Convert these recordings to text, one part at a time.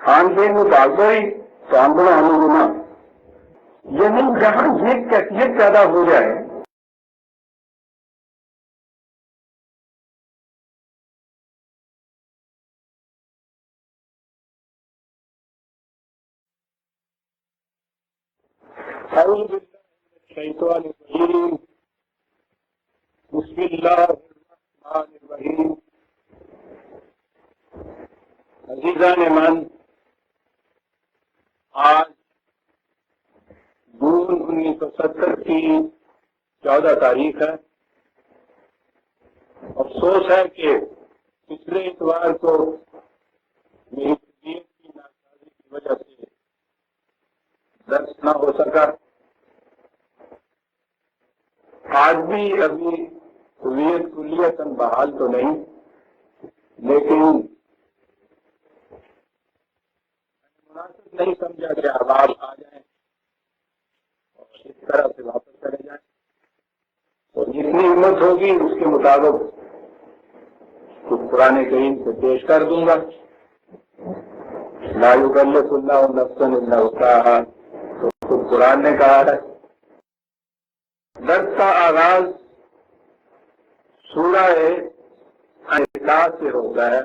خاندین میں بھاگ گئی تو آندنا ہمیں گنا، یعنی جہاں یہ کیفیت پیدا ہو جائے بسم اللہ الرحمن الرحیم۔ عزیزان من، آج جون 1970 کی 14 تاریخ ہے۔ افسوس ہے کہ پچھلے اتوار کو میری طبیعت کی ناسازی کی وجہ سے درس نہ ہو سکا۔ آج بھی ابھی طبیعت کلیتاً بحال تو نہیں، لیکن مناسب نہیں سمجھا کہ اب آپ آ جائیں اور اس طرح سے واپس چلے جائیں، اور جتنی ہمت ہوگی اس کے مطابق کچھ قرآن کریم سے پیش کر دوں گا۔ لا یکلف اللہ نفسا الا وسعہا، تو خود قرآن نے کہا ہے۔ درس کا آغاز سورہ اخلاص سے ہوتا ہے،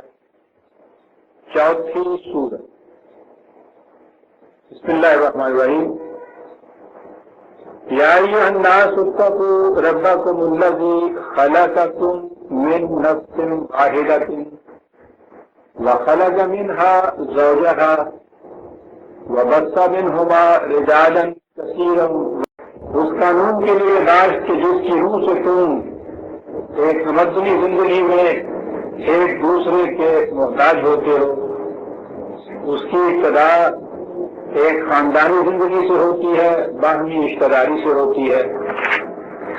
چوتھی سورت۔ بسم اللہ الرحمن الرحیم۔ یا ایھا الناس اتقوا ربکم الذی خلقکم من نفس واحدۃ وخلق منها زوجها وبث منهما رجالا کثیرا، اس قانون کے لیے داشت کہ جس کی روح سے تم ایک تمدنی زندگی میں ایک دوسرے کے محتاج ہوتے ہو، اس کی ابتدا ایک خاندانی زندگی سے ہوتی ہے، باہمی رشتہ داری سے ہوتی ہے۔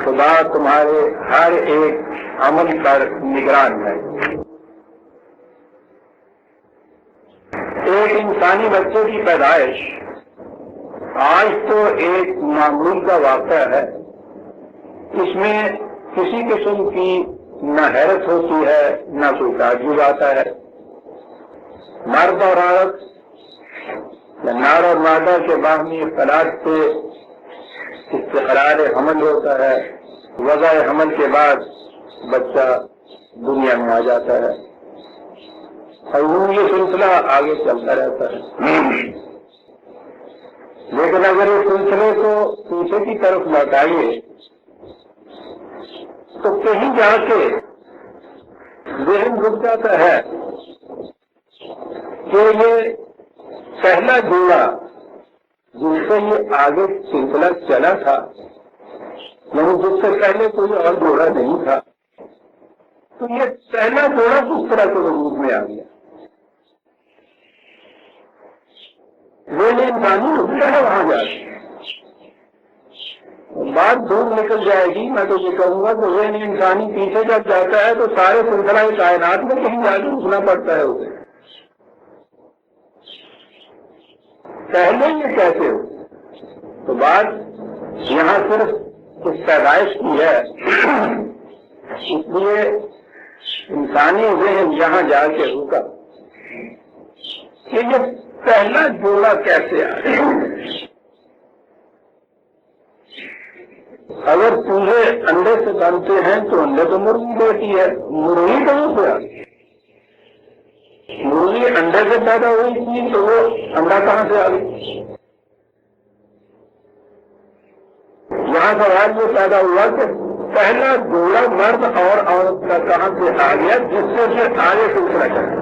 خدا تمہارے ہر ایک عمل پر نگران ہے۔ ایک انسانی بچے کی پیدائش آج تو ایک معمول کا واقعہ ہے، اس میں کسی قسم کی نہ حیرت ہوتی ہے نہ کوئی تعجب آتا ہے۔ مرد اور عورت یا نر اور مادہ کے باہمی اختلاط سے استقرار حمل ہوتا ہے، وضع حمل کے بعد بچہ دنیا میں آ جاتا ہے، اور یوں یہ سلسلہ آگے چلتا رہتا ہے۔ لیکن اگر اس سلسلے کو پیچھے کی طرف لوٹائیے تو کہیں جا کے ذہن رک جاتا ہے کہ یہ پہلا جوڑا جس سے یہ آگے سلسلہ چلا تھا، یعنی جس سے پہلے کوئی اور جوڑا نہیں تھا، تو یہ پہلا جوڑا کس طرح کے وجود میں آ گیا؟ وہ انسانی رکتا ہے وہاں جا کے، بات دور نکل جائے گی۔ میں تو یہ کہوں گا کہ وہ انسانی پیچھے جب جاتا ہے تو سارے سلسلہ کائنات میں کہیں جا کے رکنا پڑتا ہے اسے۔ پہلے یہ کیسے ہو؟ تو بات یہاں صرف اس پیدائش کی ہے، اس لیے انسانی ذہن یہاں جا کے رکا کہ یہ پہلا جوڑا کیسے آیا۔ اگر چوہے انڈے سے بنتے ہیں تو انڈے تو مرغی دیتی ہے، مرغی کہاں سے آ گئی؟ مرغی انڈے سے پیدا ہوئی تھی تو وہ انڈا کہاں سے آ گئی؟ یہاں سوال یہ پیدا ہوا کہ پہلا جوڑا مرد اور عورت کا کہاں سے آ گیا، جس سے پھر آگے سلسلہ چلا۔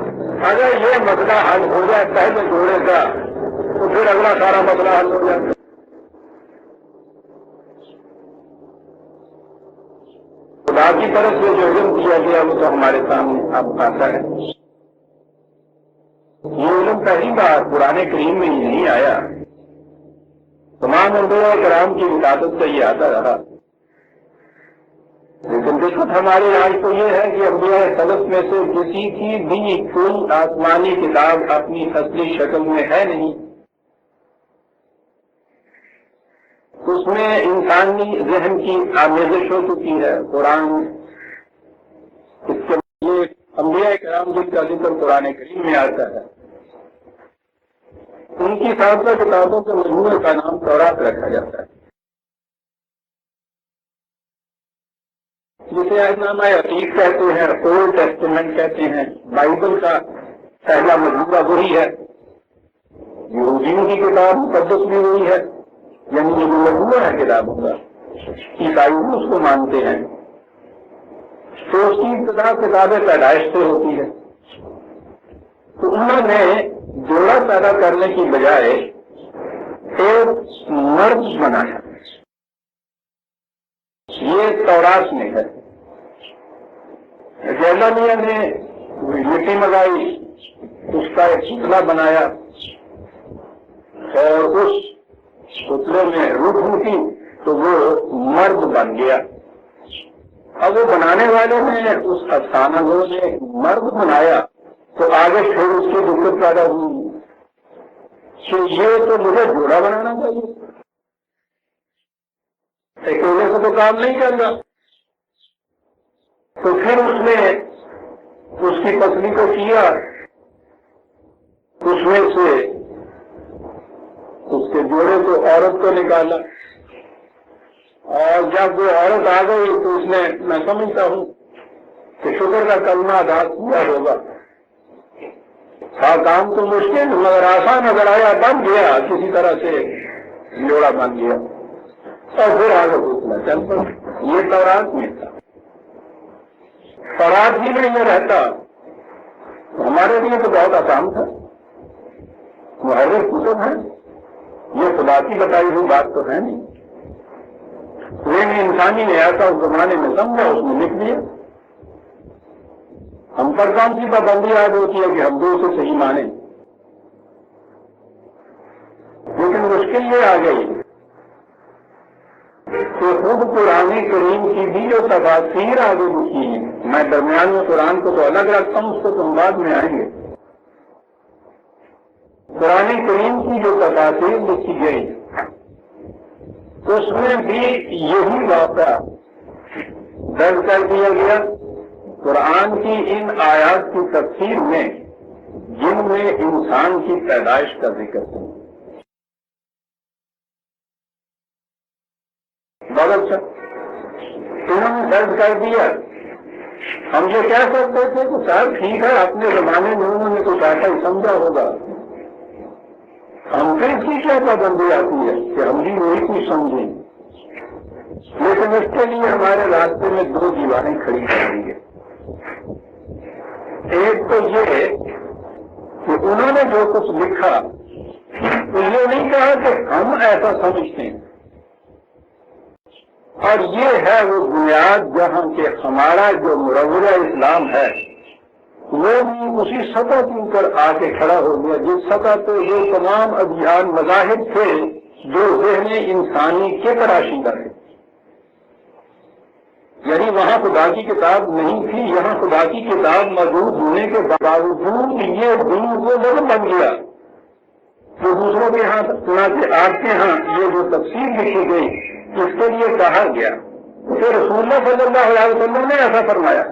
اگر یہ مسئلہ حل ہو جائے پہلے جوڑے کا تو پھر اگلا سارا مسئلہ حل ہو جائے۔ خدا کی طرف سے جو علم دیا گیا وہ تو ہمارے سامنے اب آتا ہے۔ یہ علم پہلی بار قرآن کریم میں ہی نہیں آیا، تمام انبیاء کرام کی ولادت سے یہ آتا رہا، لیکن دقت ہمارے آج تو یہ ہے کہ انبیاء سلف میں سے کسی کی بھی کوئی آسمانی کتاب اپنی اصلی شکل میں ہے نہیں، اس میں انسانی ذہن کی آمیزش ہو چکی ہے۔ قرآن اس کے لیے انبیاء کرام جن کا ذکر قرآن کریم میں آتا ہے، ان کی 7 کتابوں کے مجموعے کا نام تورات رکھا جاتا ہے، جسے اہدنامہ عتیق کہتے ہیں، اولڈ ٹیسٹمنٹ کہتے ہیں۔ بائبل کا پہلا مجموعہ وہی ہے، یہودیوں کی کتاب مقدس بھی وہی ہے، یعنی یہ مجموعہ ہے کتابوں کا، عیسائی اس کو مانتے ہیں۔ تو اس کی ابتدا کتاب پیدائش سے ہوتی ہے۔ تو انہوں نے جوڑا پیدا کرنے کی بجائے ایک مرد بنایا، یہ تورات میں ہے۔ جیلا میاں نے مٹی منگائی، اس کا ایک پتلا بنایا اور اس پتلے میں روح پھونکی تو وہ مرد بن گیا۔ اب وہ بنانے والے نے اس افسانہ کو نے مرد بنایا تو آگے پھر اس کی دقت پیدا ہوئی کہ یہ تو مجھے جوڑا بنانا چاہیے، اکیلے سے تو کام نہیں چل رہا۔ تو پھر اس نے اس کی پتلی کو کیا، اس میں سے اس کے جوڑے کو عورت کو نکالا، اور جب وہ عورت آ گئی تو اس نے، میں سمجھتا ہوں کہ شکر کا کلمہ ادا کیا ہوگا۔ کام تو مشکل مگر آسان نظر آیا، بن گیا کسی طرح سے، جوڑا بن گیا اور پھر آگے پوچھنا چل پڑا۔ یہ تورات میں تھا، تورات ہی میں یہ رہتا ہمارے لیے تو بہت آسان تھا۔ محرر کتب ہے، یہ خدا کی بتائی ہوئی بات تو ہے نہیں، لیکن انسانی نے ایسا اس زمانے میں سمجھا، اس میں لکھ دیا۔ ہم پر کون سی پابندی یاد ہوتی ہے کہ ہم دو سے صحیح مانیں، لیکن مشکل یہ آ گئی کہ خود قرآن کریم کی بھی جو تفاسیر آگے لکھی ہیں، میں درمیان میں قرآن کو تو الگ رکھتا ہوں، اس کو تم بعد میں آئیں گے۔ قرآن کریم کی جو تفاسیر لکھی گئی اس میں بھی یہی واقعہ درج کر دیا گیا، قرآن کی ان آیات کی تفسیر میں جن میں انسان کی پیدائش کا ذکر ہے۔ بہت اچھا، انہوں نے درج کر دیا۔ ہم یہ کہہ سکتے تھے کہ صاحب ٹھیک ہے، اپنے زمانے میں انہوں نے کچھ ایسا ہی سمجھا ہوگا، ہم پھر اس کی کیا پابندی آتی ہے کہ ہم بھی وہی کچھ سمجھیں، لیکن اس کے لیے ہمارے راستے میں 2 دیواریں کھڑی کر دی ہیں۔ ایک تو یہ کہ انہوں نے جو کچھ لکھا تو یہ نہیں کہا کہ ہم ایسا سمجھتے ہیں، اور یہ ہے وہ بنیاد جہاں کہ ہمارا جو مروجہ اسلام ہے وہ بھی اسی سطح کے اوپر آ کے کھڑا ہو گیا جس سطح پہ وہ تمام ادیان مذاہب تھے جو ذہن انسانی کے تراشیدہ تھے۔ یعنی وہاں خدا کی کتاب نہیں تھی، یہاں خدا کی کتاب موجود ہونے کے باوجود یہ دین وہ لوگ بن گیا جو دوسروں کے ہاں چنانچہ آپ کے ہاں یہ جو تفسیر لکھی گئی اس کے لیے کہا گیا کہ رسول اللہ صلی اللہ علیہ وسلم نے ایسا فرمایا۔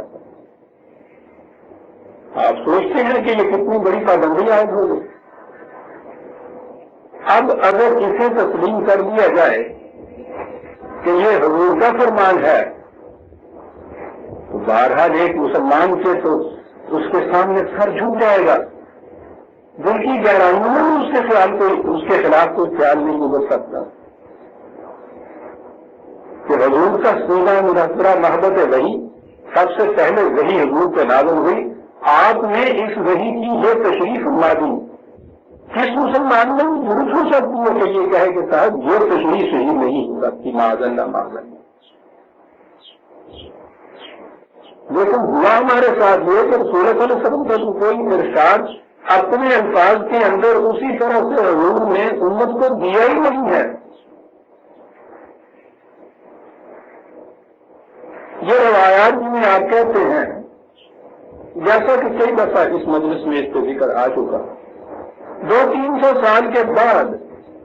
آپ سوچتے ہیں کہ یہ کتنی بڑی پابندی عائد ہو گئی۔ اب اگر اسے تسلیم کر دیا جائے کہ یہ حضور کا فرمان ہے تو بہرحال ایک مسلمان کے تو اس کے سامنے سر جھک جائے گا، دل کی گہرائیوں میں اس کے خلاف کوئی خیال نہیں گزر سکتا کہ حضور کا سینہ منحصرہ محبت وحی، سب سے پہلے وحی حضور پہ نازل ہوئی، آپ نے اس وحی کی یہ تشریح فرما دی۔ کس مسلمان میں ضرورت ہو سکتی ہے کہ یہ کہے کہ صاحب یہ تشریح صحیح نہیں ہو سکتی، معاذ اللہ معاذ اللہ۔ لیکن ہوا ہمارے ساتھ یہ کہ رسول اللہ صلی اللہ علیہ وسلم کا کوئی ارشاد اپنے الفاظ کے اندر اسی طرح سے حضور نے امت کو دیا ہی نہیں ہے۔ یہ روایات جنہیں آپ کہتے ہیں، جیسا کہ کئی دفعہ اس مجلس میں اس پہ ذکر آ چکا، 200-300 سال کے بعد،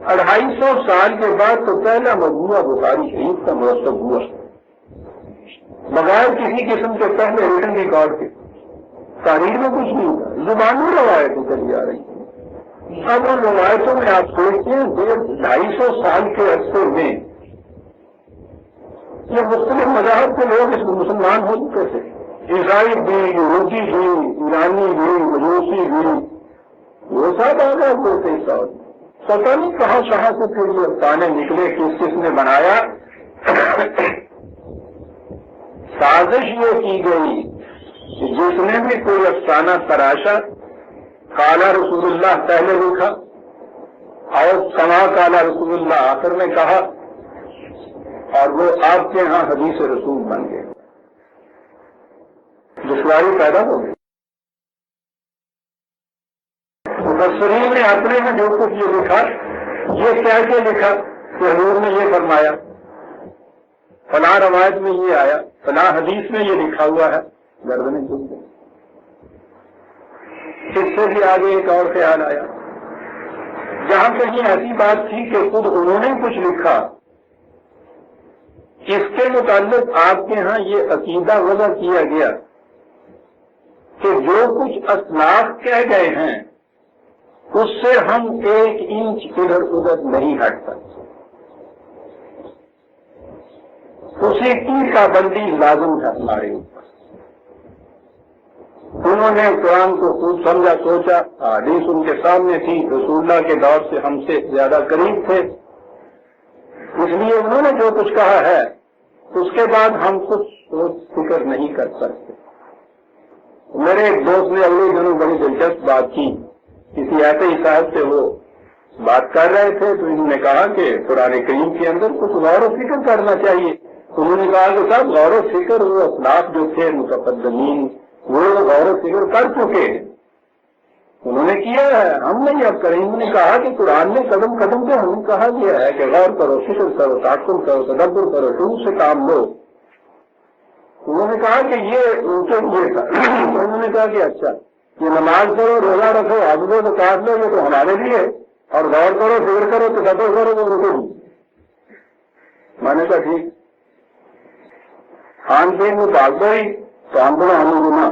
250 سال کے بعد تو پہلا مجموعہ بخاری شریف کا مرتب ہوا بغیر کسی قسم کے پہلے ریٹن ریکارڈ کے، تاریخ میں کچھ نہیں تھا، زبانی روایتیں چلی آ رہی ہیں۔ اب ان روایتوں میں آپ دیکھتے ہیں 250 سال کے عرصے میں یہ مختلف مذاہب کے لوگ اس میں مسلمان ہو چکے تھے، عیسائی بھی، یہودی بھی، ایرانی بھی، مجوسی بھی، وہ سب آ گئے ہوتے سال، پتہ نہیں کہاں سے پھر یہ افسانے نکلے، کس نے بنایا۔ سازش یہ کی گئی کہ جس نے بھی کوئی افسانہ تراشا، کالا رسول اللہ پہلے لکھا اور کما کالا رسول اللہ آخر میں کہا، اور وہ آپ کے ہاں حدیث رسول بن گئے، دشواری پیدا ہو گئی۔ مفسرین نے اپنے میں جو کچھ یہ لکھا، یہ کیا لکھا کہ حضور نے یہ فرمایا، فلاں روایت میں یہ آیا، فلاں حدیث میں یہ لکھا ہوا ہے، گردنیں جھک گئی۔ اس سے بھی آگے ایک اور خیال آیا، جہاں کہیں ایسی بات تھی کہ خود انہوں نے کچھ لکھا، اس کے متعلق آپ کے ہاں یہ عقیدہ وضع کیا گیا کہ جو کچھ اسلاف کہہ گئے ہیں اس سے ہم 1 انچ ادھر ادھر نہیں ہٹ سکتے، اسی کی کا بندی لازم ہے ہمارے اوپر۔ انہوں نے قرآن کو خوب سمجھا، سوچا، حدیث ان کے سامنے تھی، رسول اللہ کے دور سے ہم سے زیادہ قریب تھے، اس لیے انہوں نے جو کچھ کہا ہے اس کے بعد ہم کچھ سوچ فکر نہیں کر سکتے۔ میرے ایک دوست نے اگلے دنوں بڑی دلچسپ بات کی، کسی ایسے ہی صاحب سے وہ بات کر رہے تھے تو انہوں نے کہا کہ قرآن کریم کے اندر کچھ غور و فکر کرنا چاہیے۔ انہوں نے کہا کہ صاحب غور و فکر وہ اسلاف جو تھے متقدمین وہ غور و فکر کر چکے ہیں، انہوں نے کیا ہے، ہم نہیں اب کریں۔ انہوں نے کہا کہ قرآن میں قدم قدم پہ ہمیں کہا گیا ہے کہ غور کرو، فکر کرو، تعقل کرو، تدبر کرو، شروع سے کام لو۔ انہوں نے کہا کہ یہ ان کے لیے تھا۔ انہوں نے کہا کہ اچھا یہ نماز کرو، روزہ رکھو، حج لو، زکات لو، یہ تو ہمارے لیے، اور غور کرو، فکر کرو، تدبر کرو تو ان کو بھی۔ میں نے کہا ٹھیک، خان پین میں بھاگ گئی تو ہم بڑا ہمیں گنا،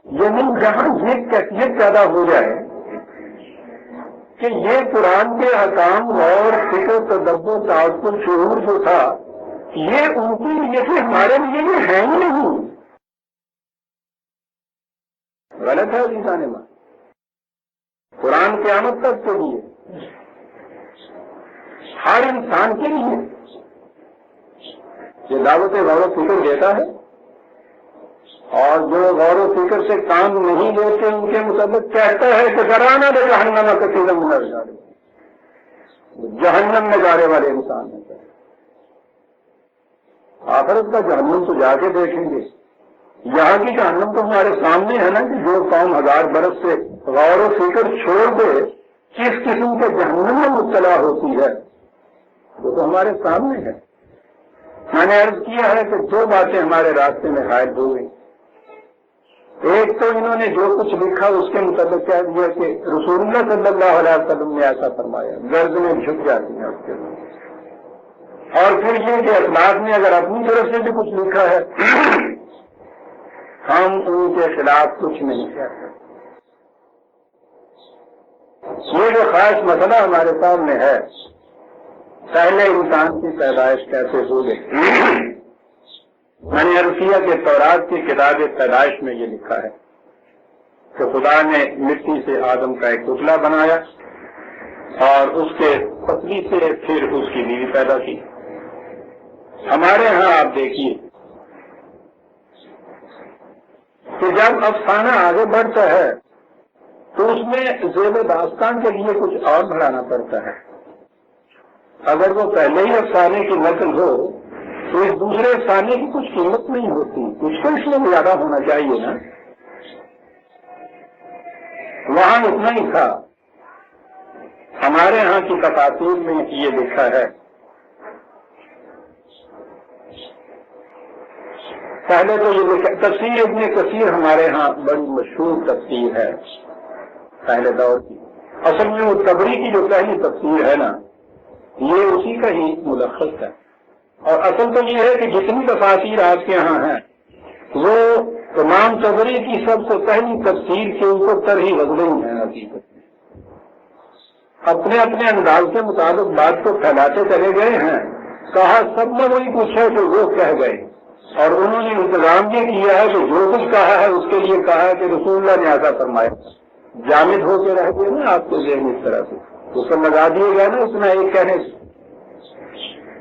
یعنی جہاں یہ کیفیت پیدا ہو جائے کہ یہ قرآن کے احکام اور فکر تدبر تعقل شعور جو تھا یہ ان کے لیے تھے، ہمارے لیے یہ ہے ہی نہیں، غلط ہے انسان میں۔ قرآن قیامت تک کے لیے، ہر انسان کے لیے یہ دعوت غور و فکر دیتا ہے، اور جو غور و فکر سے کام نہیں لیتے ان کے مطابق کہتا ہے کہ ذرانہ دے جہنم کثیرا من الرجال، جہنم میں جانے والے انسان ہیں۔ آخرت کا جہنم تو جا کے دیکھیں گے، یہاں کی جہنم تو ہمارے سامنے ہے نا، کہ جو قوم 1000 برس سے غور و فکر چھوڑ دے کس قسم کے جہنم میں مبتلا ہوتی ہے وہ تو ہمارے سامنے ہے۔ میں نے عرض کیا ہے کہ 2 باتیں ہمارے راستے میں حائل ہو گئی۔ ایک تو انہوں نے جو کچھ لکھا اس کے مطابق کہہ دیا کہ رسول اللہ صلی اللہ علیہ وسلم نے ایسا فرمایا، گردنیں جھک جاتی ہیں اس کے بعد۔ اور پھر یہ کہ اسلاف نے اگر اپنی طرف سے بھی کچھ لکھا ہے ہم ان کے خلاف کچھ نہیں کہتے۔ یہ جو خاص مسئلہ ہمارے سامنے ہے، پہلے انسان کی پیدائش کیسے ہو گئی، میں نے عرض کیا کہ تورات کی کتاب پیدائش میں یہ لکھا ہے کہ خدا نے مٹی سے آدم کا ایک پتلا بنایا اور اس کے پتلی سے پھر اس کی بیوی پیدا کی۔ ہمارے ہاں آپ دیکھیے کہ جب افسانہ آگے بڑھتا ہے تو اس میں زیب داستان کے لیے کچھ اور بڑھانا پڑتا ہے۔ اگر وہ پہلے ہی افسانے کی نقل ہو تو اس دوسرے افسانے کی کچھ قیمت نہیں ہوتی، کچھ تو اس میں زیادہ ہونا چاہیے نا۔ وہاں اتنا ہی تھا۔ ہمارے ہاں کی تفاسیر میں یہ لکھا ہے، پہلے تو یہ لکھا تفسیر ابن کثیر ہمارے ہاں بڑی مشہور تفسیر ہے پہلے دور کی۔ اصل میں وہ طبری کی جو پہلی تفسیر ہے نا یہ اسی کا ہی ملخص ہے، اور اصل تو یہ ہے کہ جتنی تفاسیر آپ کے ہاں ہیں وہ امام طبری کی سب سے پہلی تفسیر کے اوپر تر ہی غزلیں ہیں حقیقت میں۔ اپنے اپنے انداز کے مطابق بات کو پھیلاتے چلے گئے ہیں. کہا سب نے وہی پوچھا کہ وہ کہہ گئے، اور انہوں نے انتظام یہ کیا ہے کہ جو کچھ کہا ہے اس کے لیے کہا ہے کہ رسول اللہ نے ایسا فرمایا. جامد ہو کے رہ گئے نا آپ کے ذہن اس طرح سے، اس کو لگا دیے گیا نا اتنا ایک کہنے سے.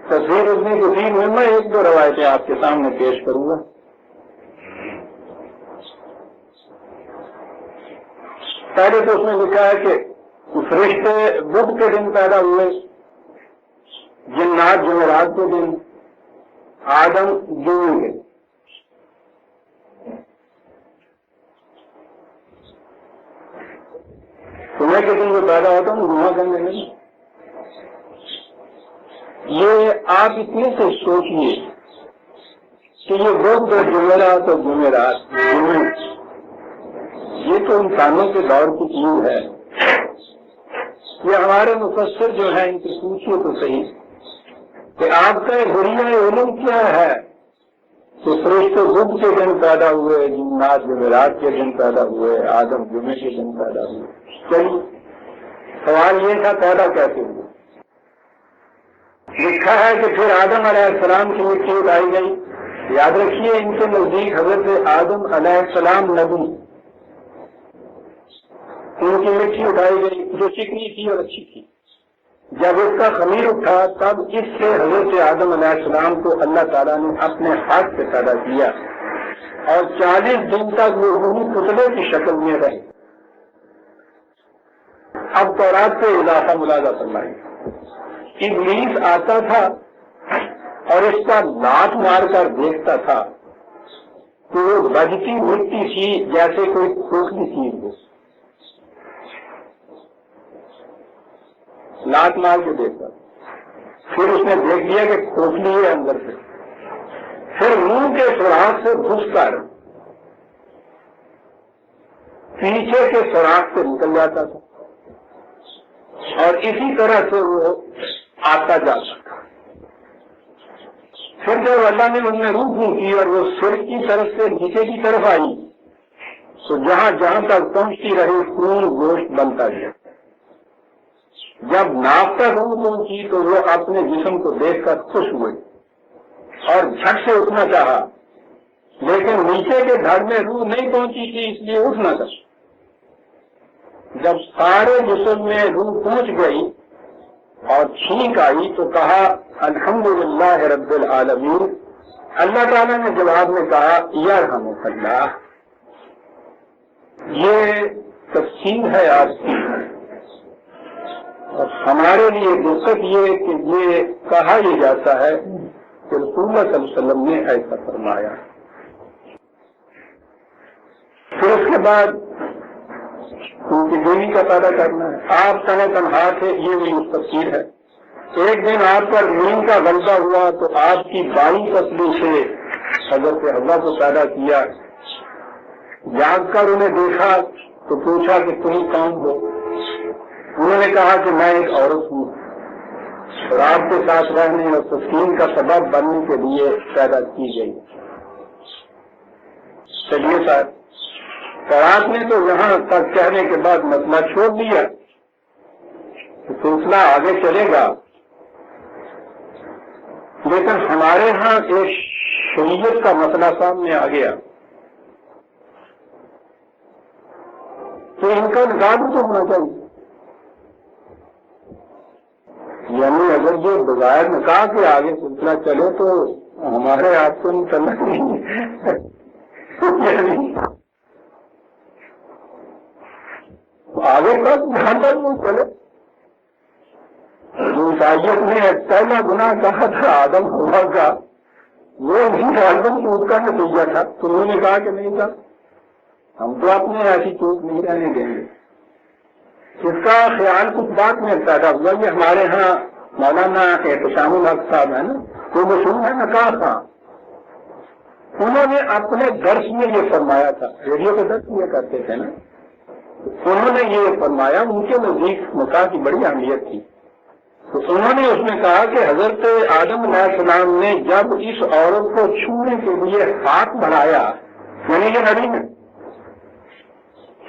تصویر اتنی کثیر میں میں ایک دو روایتیں آپ کے سامنے پیش کروں گا. پہلے تو اس میں لکھا ہے کہ فرشتے بدھ کے دن پیدا ہوئے، جنات جمعرات کے دن، آدم جمعے کے. جمعے کے دن جو پیدا ہوتا ہوں جمعہ کرنے نہیں. یہ آپ اتنے سے سوچیے کہ یہ بدھ اور جمعرات اور جمعرات جمعے، یہ تو انسانوں کے دور کی چیز ہے. یہ ہمارے مفسر جو ہیں ان سے پوچھیے تو صحیح کہ آپ کا ذریعہ علم کیا ہے کہ فرشتے بدھ کے دن پیدا ہوئے، جنات جمعرات کے دن پیدا ہوئے، آدم جمعے کے دن پیدا ہوئے. چلیے سوال یہ تھا پیدا کیسے ہوئے. لکھا ہے کہ پھر آدم علیہ السلام کی مٹی اٹھائی گئی. یاد رکھیے ان کے نزدیک حضرت آدم علیہ السلام نبی، ان کی مٹی اٹھائی گئی جو چکنی تھی اور اچھی تھی. جب اس کا خمیر اٹھا تب اس سے حضرت آدم علیہ السلام کو اللہ تعالیٰ نے اپنے ہاتھ سے پیدا کیا اور 40 دن تک وہ روحی پتلے کی شکل میں رہے. اب تورات سے اضافہ ملاحظہ فرمائیں. ابلیس آتا تھا اور اس کا لات مار کر دیکھتا تھا کہ وہ بجتی مٹی تھی جیسے کوئی کھوکھلی چیز ہو. لات مار کے دیکھتا، پھر اس نے دیکھ لیا کہ کھوکھلی ہے اندر سے. پھر منہ کے سوراخ سے گھس کر پیچھے کے سوراخ سے نکل جاتا تھا اور اسی طرح سے وہ آتا جاتا تھا. پھر جب اللہ نے ان میں روح پھونکی اور وہ سر کی طرف سے نیچے کی طرف آئی تو جہاں جہاں تک پہنچتی رہی خون گوشت بنتا گیا. جب ناک تک روح پہنچی تو وہ اپنے جسم کو دیکھ کر خوش ہوئے اور جھٹ سے اٹھنا چاہا، لیکن نیچے کے دھڑ میں روح نہیں پہنچی تھی اس لیے اٹھ نہ سکا. جب سارے جسم میں روح پہنچ گئی اور چھینک آئی تو کہا الحمدللہ رب العالمین. اللہ تعالیٰ نے جواب میں کہا یرحمک اللہ. یہ تفصیل ہے آج کی، اور ہمارے لیے دقت یہ کہ یہ کہا یہ جاتا ہے کہ رسول اللہ صلی اللہ علیہ وسلم نے ایسا فرمایا. پھر اس کے بعد ان کی بیوی کا پیدا کرنا ہے. آپ تنہا تھے، یہ بھی تفسیر ہے. ایک دن آپ پر نیند کا غلبہ ہوا تو آپ کی بائیں پسلی سے حضرت حوا کو پیدا کیا. جاگ کر انہیں دیکھا تو پوچھا کہ تم کون ہو؟ انہوں نے کہا کہ میں ایک عورت ہوں اور آپ کے ساتھ رہنے اور تسکین کا سبب بننے کے لیے پیدا کی گئی. چلیے صاحب، قرآن نے تو یہاں تک کہنے کے بعد مسئلہ چھوڑ دیا، سلسلہ آگے چلے گا. لیکن ہمارے ہاں ایک شریعت کا مسئلہ سامنے آ گیا تو ان کا نکاح بھی تو ہونا چاہیے. یعنی اگر جو بغیر نکاح کے آگے سلسلہ چلے تو ہمارے آپ کو نہیں چلنا چاہیے. آگے تک جہاں تک وہ چلے. جو عیسائیت نے پہلا گناہ کہا تھا آدم حوا کا، وہ آدم چوک کا نتیجہ تھا. تمہوں نے کہا کہ نہیں تھا. ہم تو اپنے ایسی چوک نہیں رہنے دیں گے. اس کا خیال کچھ بات میں پیدا ہوا. یہ ہمارے ہاں مولانا احتشام الحق صاحب ہے نا، وہ مشہور ہے نکاح خاں. انہوں نے اپنے درس میں یہ فرمایا تھا، ریڈیو پہ درس کیا کرتے تھے نا، انہوں نے یہ فرمایا ان کے نزدیک نکاح کی بڑی اہمیت تھی. تو انہوں نے اس میں کہا کہ حضرت آدم علیہ السلام نے جب اس عورت کو چھونے کے لیے ہاتھ بڑھایا، یعنی یہ نبی نے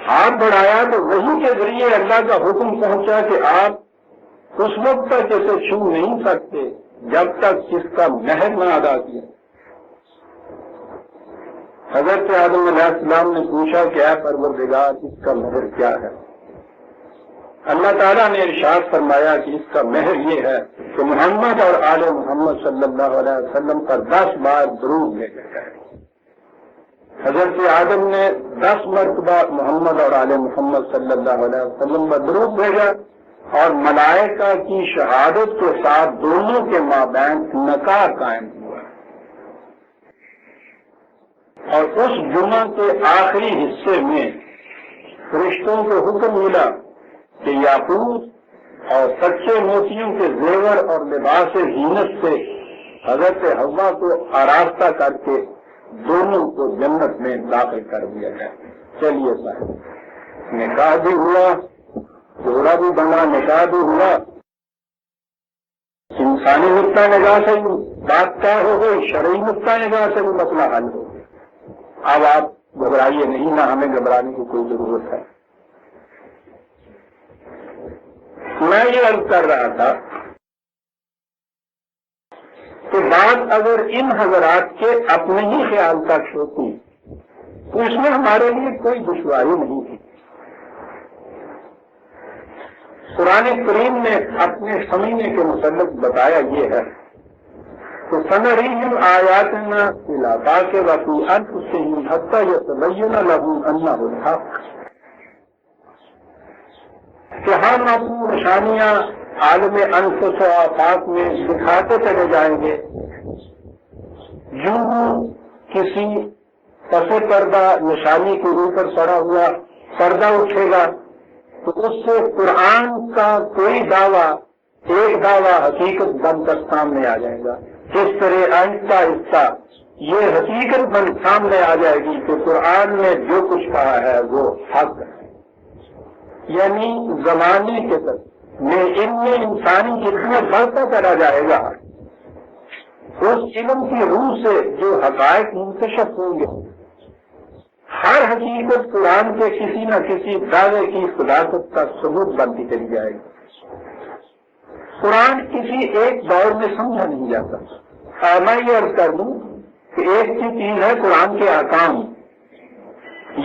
ہاتھ بڑھایا تو وہی کے ذریعے اللہ کا حکم پہنچا کہ آپ اس وقت تک اسے چھو نہیں سکتے جب تک اس کا مہر نہ ادا کیا۔ حضرت آدم علیہ السلام نے پوچھا کہ اے پروردگار اس کا مہر کیا ہے؟ اللہ تعالیٰ نے ارشاد فرمایا کہ اس کا مہر یہ ہے کہ محمد اور آل محمد صلی اللہ علیہ وسلم پر 10 بار درود لے کر جائے۔ حضرت آدم نے 10 مرتبہ محمد اور آل محمد صلی اللہ علیہ وسلم پر درود بھیجا اور ملائکہ کی شہادت کے ساتھ دونوں کے مابین نکاح قائم ہوا۔ اور اس جمعہ کے آخری حصے میں فرشتوں کو حکم ملا کہ یاقوت اور سچے موتیوں کے زیور اور لباس زینت سے حضرت حوا کو آراستہ کر کے دونوں کو جنت میں داخل کر دیا جائے۔ چلیے صاحب، نکاح بھی ہوا، جوڑا بھی بنا، نکاح بھی ہوا، انسانی نقطہ نگاہ سے بات طے ہو گئی، شرعی نقطہ نگاہ سے بھی مسئلہ حل ہو گیا۔ اب آپ گھبرائیے نہیں، نہ ہمیں گھبرانے کی کوئی ضرورت ہے۔ میں یہ عرض کر رہا تھا کہ بات اگر ان حضرات کے اپنے ہی خیال تک ہوتی تو اس میں ہمارے لیے کوئی دشواری نہیں تھی۔ قرآن کریم نے اپنے سمجھنے کے متعلق بتایا یہ ہے کہ سنريهم آياتنا في الآفاق وفي أنفسهم حتى يتبين لهم أنه الحق، کہ ہم اپنی نشانیاں عالم انفس و آفاق میں دکھاتے چلے جائیں گے۔ یوں کسی پس پردہ نشانی کے اوپر پڑا ہوا پردہ اٹھے گا تو اس سے قرآن کا کوئی دعویٰ، ایک دعویٰ حقیقت بن کر سامنے آ جائے گا۔ اس طرح آہستہ آہستہ یہ حقیقت بن سامنے آ جائے گی کہ قرآن نے جو کچھ کہا ہے وہ حق ہے۔ یعنی زمانے کے میں علم انسانی جتنا بڑھتا چلا جائے گا، اس علم کی روح سے جو حقائق منکشف ہوں گے، ہر حقیقت قرآن کے کسی نہ کسی دعوے کی صداقت کا ثبوت بنتی چلی جائے گی۔ قرآن کسی ایک دور میں سمجھا نہیں جاتا۔ میں یہ عرض کر دوں کہ ایک ہی چیز ہے قرآن کے احکام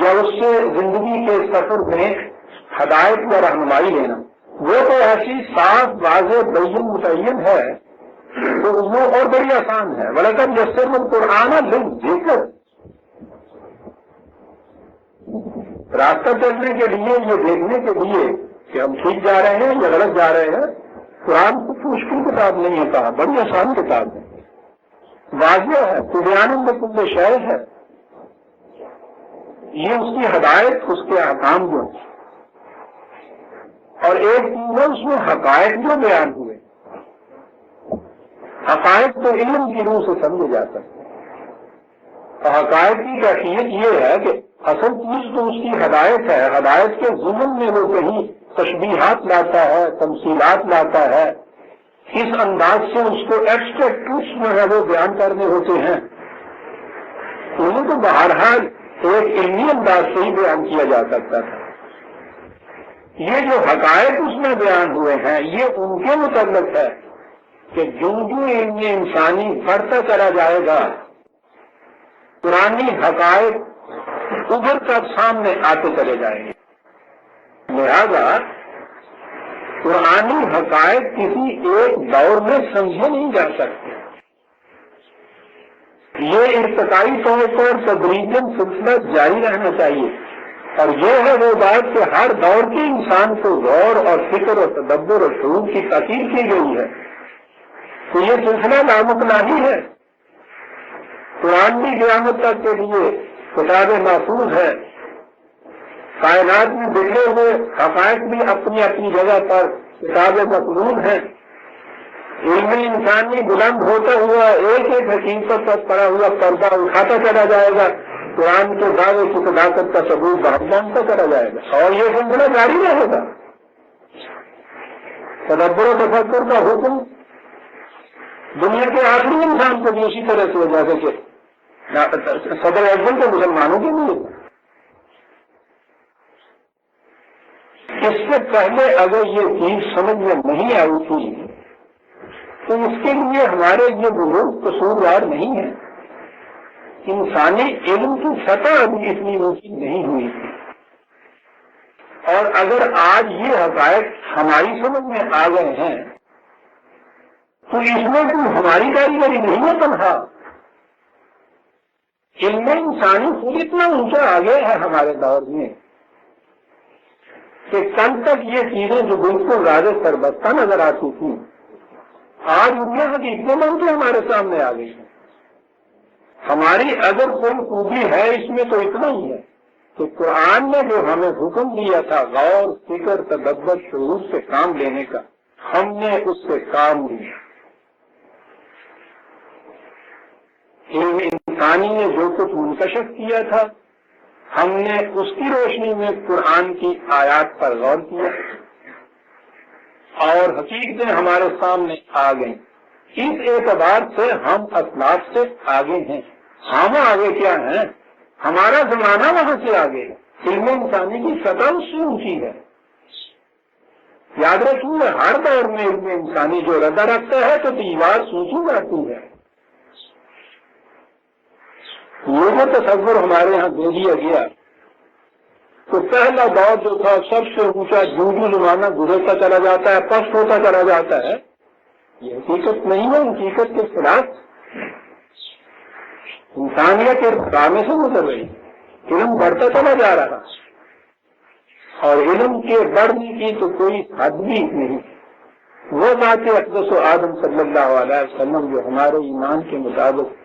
یا اس سے زندگی کے سفر میں ہدایت یا رہنمائی لینا، وہ تو ایسی صاف واضح بین متعین ہے تو وہ اور بڑی آسان ہے۔ ولیکن یسر القرآن للذکر، راستہ چلنے کے لیے، یہ دیکھنے کے لیے کہ ہم ٹھیک جا رہے ہیں یا غلط جا رہے ہیں، قرآن کچھ مشکل کتاب نہیں ہے، کہا بڑی آسان کتاب ہے، واضح ہے، تبیان لکل شیء ہے۔ یہ اس کی ہدایت، اس کے احکام جو ہیں، اور ایک چیز ہے اس میں حقائق جو بیان ہوئے، حقائق تو علم کی روح سے سمجھے جا سکتے ہیں، اور حقائق کی کیفیت یہ ہے کہ اصل چیز تو اس کی ہدایت ہے، ہدایت کے ضمن میں وہ کہیں تشبیہات لاتا ہے، تمثیلات لاتا ہے، اس انداز سے اس کو ایبسٹریکٹ ٹروتھس جو ہے وہ بیان کرنے ہوتے ہیں، انہیں تو بہرحال ایک علمی انداز سے ہی بیان کیا جا سکتا تھا۔ یہ جو حقائق اس میں بیان ہوئے ہیں یہ ان کے متعلق ہے کہ جو علم انسانی بڑھتا چلا جائے گا، پرانی حقائق ابھر کر سامنے آتے چلے جائیں گے۔ لہذا پرانی حقائق کسی ایک دور میں سمجھے نہیں جا سکتے، یہ ارتقائی طور پر تدریجاً سلسلہ جاری رہنا چاہیے۔ اور یہ ہے وہ بات کہ ہر دور کے انسان کو غور اور فکر اور تدبر اور شعور کی تاکید کی گئی ہے، تو یہ سلسلہ لامکناہی ہے۔ قرآن بھی قیامت تک کے لیے کتاب محفوظ ہے، کائنات میں بکھرے ہوئے حقائق بھی اپنی اپنی جگہ پر کتاب مقبول ہیں۔ علم انسانی بلند ہوتا ہوا ایک ایک حقیقت پر پڑا ہوا پردہ اٹھاتا چلا جائے گا، قرآن کے دعوے کی صداقت کا ثبوت بانٹتا چلا جائے گا، اور یہ سلسلہ جاری رہے گا۔ تدبر و تفکر کا حکم دنیا کے آخری انسان کو بھی اسی طرح سے جیسے کہ صدر اعظم کے مسلمانوں کے لیے، اس سے پہلے اگر یہ چیز سمجھ میں نہیں آئی تھی تو اس کے لیے ہمارے یہ بزرگ قصوروار نہیں ہے. انسانی علم کی سطح ابھی اتنی اونچی نہیں ہوئی تھی، اور اگر آج یہ حقائق ہماری سمجھ میں آ گئے ہیں تو اس میں کوئی ہماری کاریگری نہیں ہے. تنہا علم انسانی خود اتنا اونچا آگے ہے ہمارے دور میں کہ کل تک یہ چیزیں جو بالکل راز سربستہ نظر آتی تھیں آج ان میں حقیقتیں بن کے ہمارے سامنے آ گئی ہیں. ہماری اگر کوئی خوبی ہے اس میں تو اتنا ہی ہے کہ قرآن نے جو ہمیں حکم دیا تھا غور فکر تدبر شعور سے کام لینے کا، ہم نے اس سے کام لیا. علم انسانی نے جو کچھ منکشف کیا تھا ہم نے اس کی روشنی میں قرآن کی آیات پر غور کیا اور حقیقتیں ہمارے سامنے آ گئیں. اس اعتبار سے ہم اسلاف سے آگے ہیں. ہم آگے کیا ہیں؟ ہمارا زمانہ وہاں سے آگے ہے. علم انسانی کی سطح اس سے اونچی ہے. یاد رکھیے ہر دور میں علم انسانی جو ردہ رکھتا ہے تو دیوار سوچی جاتی ہے. یہ جو تصور ہمارے یہاں دے دیا گیا تو پہلا دور جو تھا سب سے اونچا جو زمانہ گزرتا چلا جاتا ہے پست ہوتا چلا جاتا ہے. یہ حقیقت نہیں ہے. حقیقت کے خلاف انسانیت ارتقامے سے گزر رہی. علم بڑھتا چلا جا رہا اور علم کے بڑھنے کی تو کوئی حد بھی نہیں. وہ ذات اقدس و آدم صلی اللہ علیہ وسلم جو ہمارے ایمان کے مطابق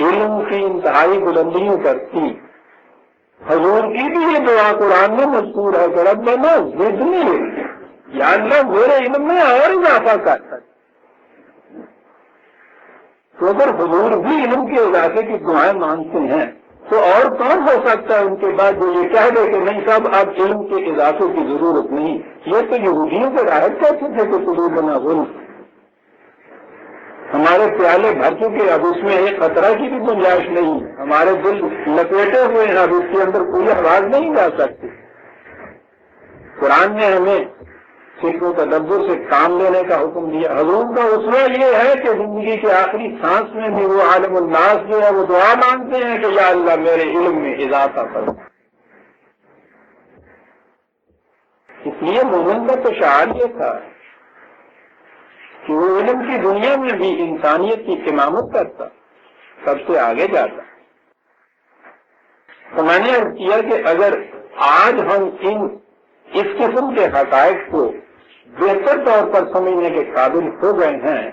علم کی انتہائی بلندیوں پر تھی، حضور کی بھی یہ دعا قرآن میں مذکور ہے کہ ربنا زدنی علما، یا اللہ میرے علم میں اور اضافہ کرتا. تو اگر حضور بھی علم کے اضافے کی دعائیں مانگتے ہیں تو اور کون ہو سکتا ہے ان کے بعد جو یہ کہہ دے کہ نہیں صاحب اب علم کے اضافے کی ضرورت نہیں. یہ تو یہودیوں کے راحت کہتے تھے کہ قلوبنا غلف، ہمارے پیالے بھر چکے اب اس میں ایک خطرہ کی بھی گنجائش نہیں. ہمارے دل لپیٹے ہوئے ہیں اب اس کے اندر کوئی آواز نہیں جا سکتی. قرآن نے ہمیں فکر و تدبر سے کام لینے کا حکم دیا. حضور کا اسوہ یہ ہے کہ زندگی کے آخری سانس میں بھی وہ عالم الناس جو ہے وہ دعا مانگتے ہیں کہ یا اللہ میرے علم میں اضافہ کرو. اس لیے مومن کا تو شعار یہ تھا کہ وہ علم کی دنیا میں بھی انسانیت کی امامت کرتا، سب سے آگے جاتا. تو میں نے عرض کیا کہ اگر آج ہم اس قسم کے حقائق کو بہتر طور پر سمجھنے کے قابل ہو گئے ہیں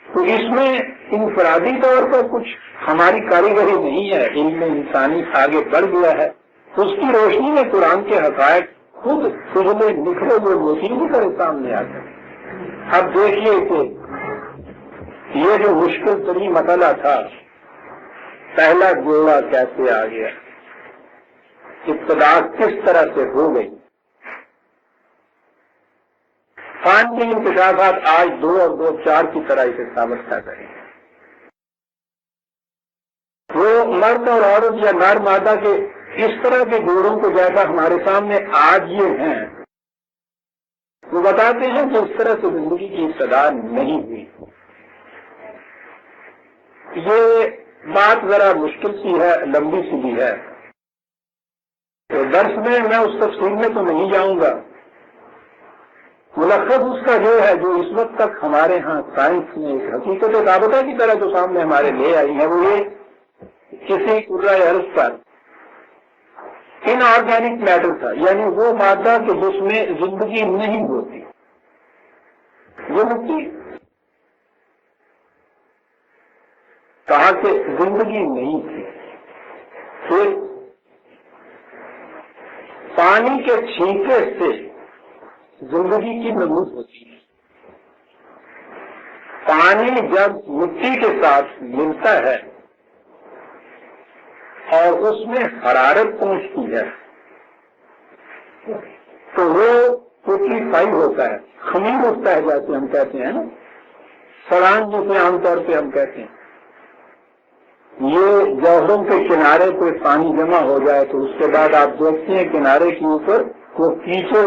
تو اس میں انفرادی طور پر کچھ ہماری کاریگری نہیں ہے. علم انسانی آگے بڑھ گیا ہے. اس کی روشنی میں قرآن کے حقائق خود سجلے نکھرے ہوئے موتیوں کی طرح سامنے آتے ہیں. اب دیکھیے کہ یہ جو مشکل ترین مسئلہ تھا پہلا جوڑا کیسے آ گیا، ابتدا کس طرح سے ہو گئی. فن کے انکشافات آج 2 اور 2 4 کی طرح اسے ثابت کر رہے ہیں. وہ مرد اور عورت یا نر مادہ کے اس طرح کے جوڑوں کو جیسا ہمارے سامنے آج یہ ہیں وہ بتاتے ہیں کہ اس طرح سے زندگی کی ابتدا نہیں ہوئی. یہ بات ذرا مشکل سی ہے، لمبی سی بھی ہے، تو درس میں اس تفصیل میں تو نہیں جاؤں گا. ملخص اس کا جو ہے جو اس وقت تک ہمارے ہاں سائنس نے ایک حقیقت ثابتہ کی طرح جو سامنے ہمارے لے آئی ہے وہ یہ کسی کرۂ ارض پر ان آرگینک میٹر تھا، یعنی وہ مادہ کہ جس میں زندگی نہیں ہوتی. وہ مٹی کہا کہ زندگی نہیں تھی. پھر پانی کے چھینکے سے زندگی کی نمود ہوتی ہے. پانی جب مٹی کے ساتھ ملتا ہے اور اس میں حرارت پہنچتی ہے تو وہ پوٹریفائی ہوتا ہے، خمیر اٹھتا ہے جیسے ہم کہتے ہیں نا، سڑان جسے عام طور پہ ہم کہتے ہیں. یہ جوہروں کے کنارے پہ پانی جمع ہو جائے تو اس کے بعد آپ دیکھتے ہیں کنارے کے اوپر وہ کیچڑ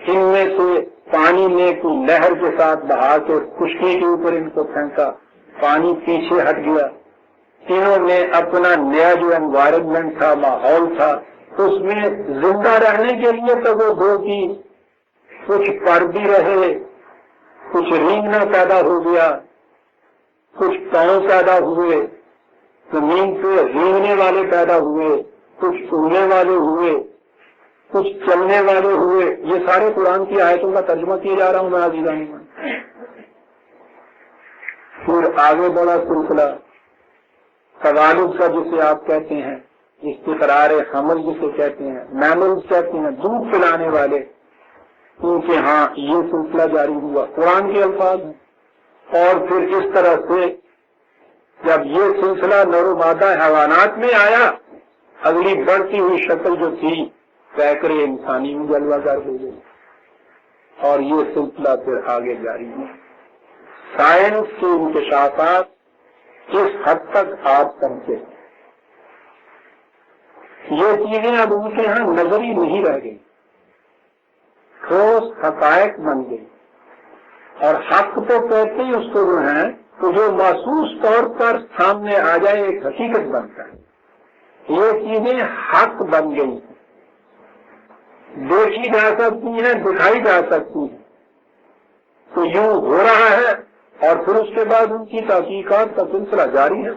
ان میں سے پانی نے کوئی لہر کے ساتھ بہا کے خشکی کے اوپر ان کو پھینکا، پانی پیچھے ہٹ گیا۔ انہوں نے اپنا نیا جو انوائرمنٹ تھا، ماحول تھا، اس میں زندہ رہنے کے لیے تو وہ دو کی، کچھ پر بھی رہے، کچھ رینگنا پیدا ہو گیا، کچھ پاؤں پیدا ہوئے، زمین پہ رینگنے والے پیدا ہوئے، کچھ اڑنے والے ہوئے، کچھ چلنے والے ہوئے۔ یہ سارے قرآن کی آیتوں کا ترجمہ کیے جا رہا ہوں میں عزیزان میں۔ پھر آگے بڑا سلسلہ توالد کا جسے آپ کہتے ہیں، استقرار حمل جسے کہتے ہیں، میملز کہتے ہیں، دودھ پلانے والے، کیونکہ ہاں یہ سلسلہ جاری ہوا، قرآن کے الفاظ ہیں۔ اور پھر اس طرح سے جب یہ سلسلہ نر و مادہ حیوانات میں آیا، اگلی بڑھتی ہوئی شکل جو تھی پیکرے انسانی میں جلوہ گر ہو گئی، اور یہ سلسلہ پھر آگے جاری ہے۔ سائنس کے انکشافات اس حد تک آپ پہنچے، یہ چیزیں اب ان کے ہاں نظری نہیں رہ گئی، ٹھوس حقائق بن گئی، اور حق تو کہتے ہی اس کو جو ہیں تو جو محسوس طور پر سامنے آ جائے ایک حقیقت بنتا ہے۔ یہ چیزیں حق بن گئی، دیکھی جا سکتی ہیں، دکھائی جا سکتی ہیں، تو یوں ہو رہا ہے، اور پھر اس کے بعد ان کی تحقیقات کا سلسلہ جاری ہے۔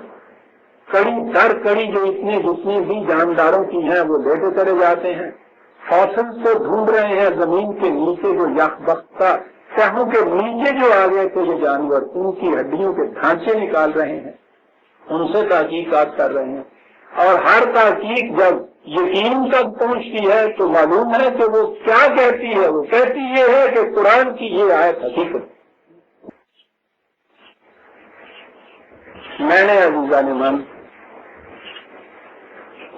کڑی در کڑی جو جتنی بھی جانداروں کی ہیں وہ لیتے چلے جاتے ہیں، فاسلز کو ڈھونڈ رہے ہیں زمین کے نیچے جو یک بختہ سہوں کے نیچے جو آ گئے تھے یہ جانور، ان کی ہڈیوں کے ڈھانچے نکال رہے ہیں، ان سے تحقیقات کر رہے ہیں، اور ہر تحقیق جب یقین تک پہنچتی ہے تو معلوم ہے کہ وہ کیا کہتی ہے، وہ کہتی یہ ہے کہ قرآن کی یہ آیت حقیقت۔ میں نے عزیزان من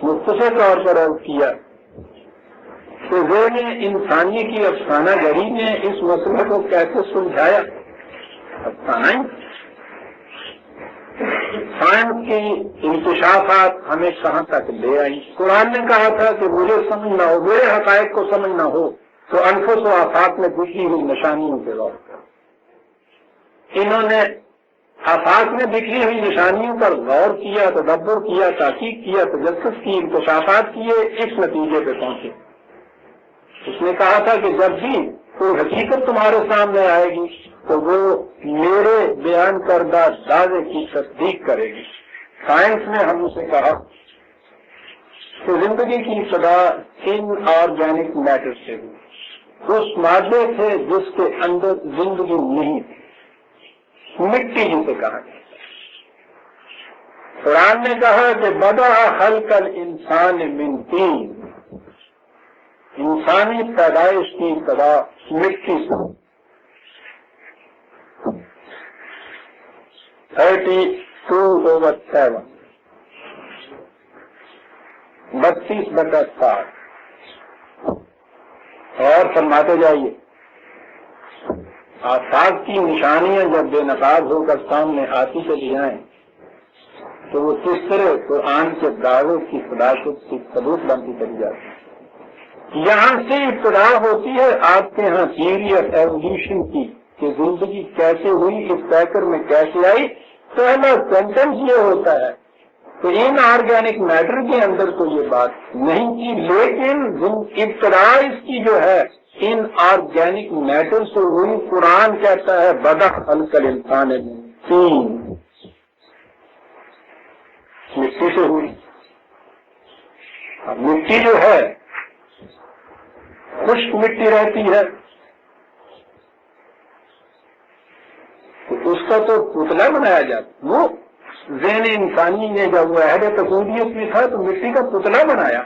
مختصر طور پر عرض کیا کہ ذہن انسانی کی افسانہ گری نے اس مسئلے کو کیسے سلجھایا۔ افسانہ ہی سائنس کی انکشافات ہمیں کہاں تک لے آئی۔ قرآن نے کہا تھا کہ مجھے سمجھنا ہو، میرے حقائق کو سمجھنا ہو تو انفس و آفاق میں بکھی ہوئی نشانیوں کے غور کرو۔ انہوں نے آفاق میں بکھی ہوئی نشانیوں پر غور کیا، تدبر کیا، تحقیق کیا، تجسس کی، انکشافات کیے، اس نتیجے پہ پہنچے۔ اس نے کہا تھا کہ جب بھی کوئی حقیقت تمہارے سامنے آئے گی تو وہ میرے بیان کردہ دعوے کی تصدیق کرے گی۔ سائنس نے ہم سے کہا کہ زندگی کی ابتدا ان آرگینک میٹر سے ہوئی، اس مادے سے جس کے اندر زندگی نہیں تھی، مٹی جسے کہا گیا۔ قرآن نے کہا کہ بدأ خلق الانسان من طین، انسانی پیدائش کی ابتدا مٹی سے 32/7 32/7 اور فرماتے جائیے آفاق کی نشانیاں جب بے نقاب ہو کر سامنے آتی چلی جائیں تو وہ کس طرح قرآن کے دعوے کی صداقت کی ثبوت بنتی چلی جاتی ہے۔ یہاں سے ابتدا ہوتی ہے آپ کے ہاں تھیوری آف ایولیوشن کی کہ زندگی کیسے ہوئی، اس پیکر میں کیسے آئی۔ پہلا سینٹنس یہ ہوتا ہے کہ ان آرگینک میٹر کے اندر تو یہ بات نہیں تھی، لیکن ابتدا اس کی جو ہے ان آرگینک میٹر سے ہوئی۔ قرآن کہتا ہے بدأ خلق الانسان من طین، مٹی سے ہوئی۔ اب مٹی جو ہے خشک مٹی رہتی ہے تو اس کا تو پتلا بنایا جاتا۔ وہ ذہن انسانی نے جب وہ عہد تقویت میں تھا تو مٹی کا پتلا بنایا،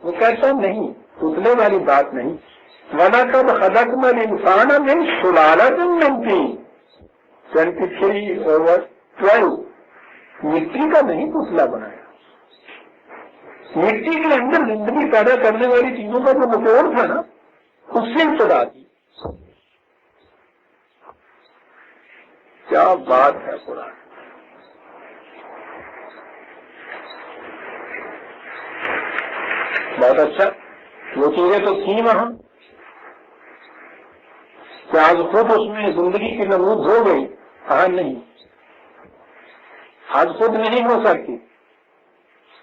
وہ کہتا نہیں، پتلے والی بات نہیں۔ وَلَقَدْ خَلَقْنَا الْإِنسَانَ مِنْ سُلَالَةٍ مِنْ طِينٍ 23/12 مٹی کا نہیں پتلا بنایا۔ مٹی کے اندر زندگی پیدا کرنے والی چیزوں کا جو نچوڑ تھا نا، اس سے ابتدا تھی۔ کیا بات ہے قرآن! بہت اچھا، وہ چیزیں تو تھیں وہاں، کیا آج خود اس میں زندگی کی نمود ہو گئی؟ نہیں، آج خود نہیں ہو سکتی.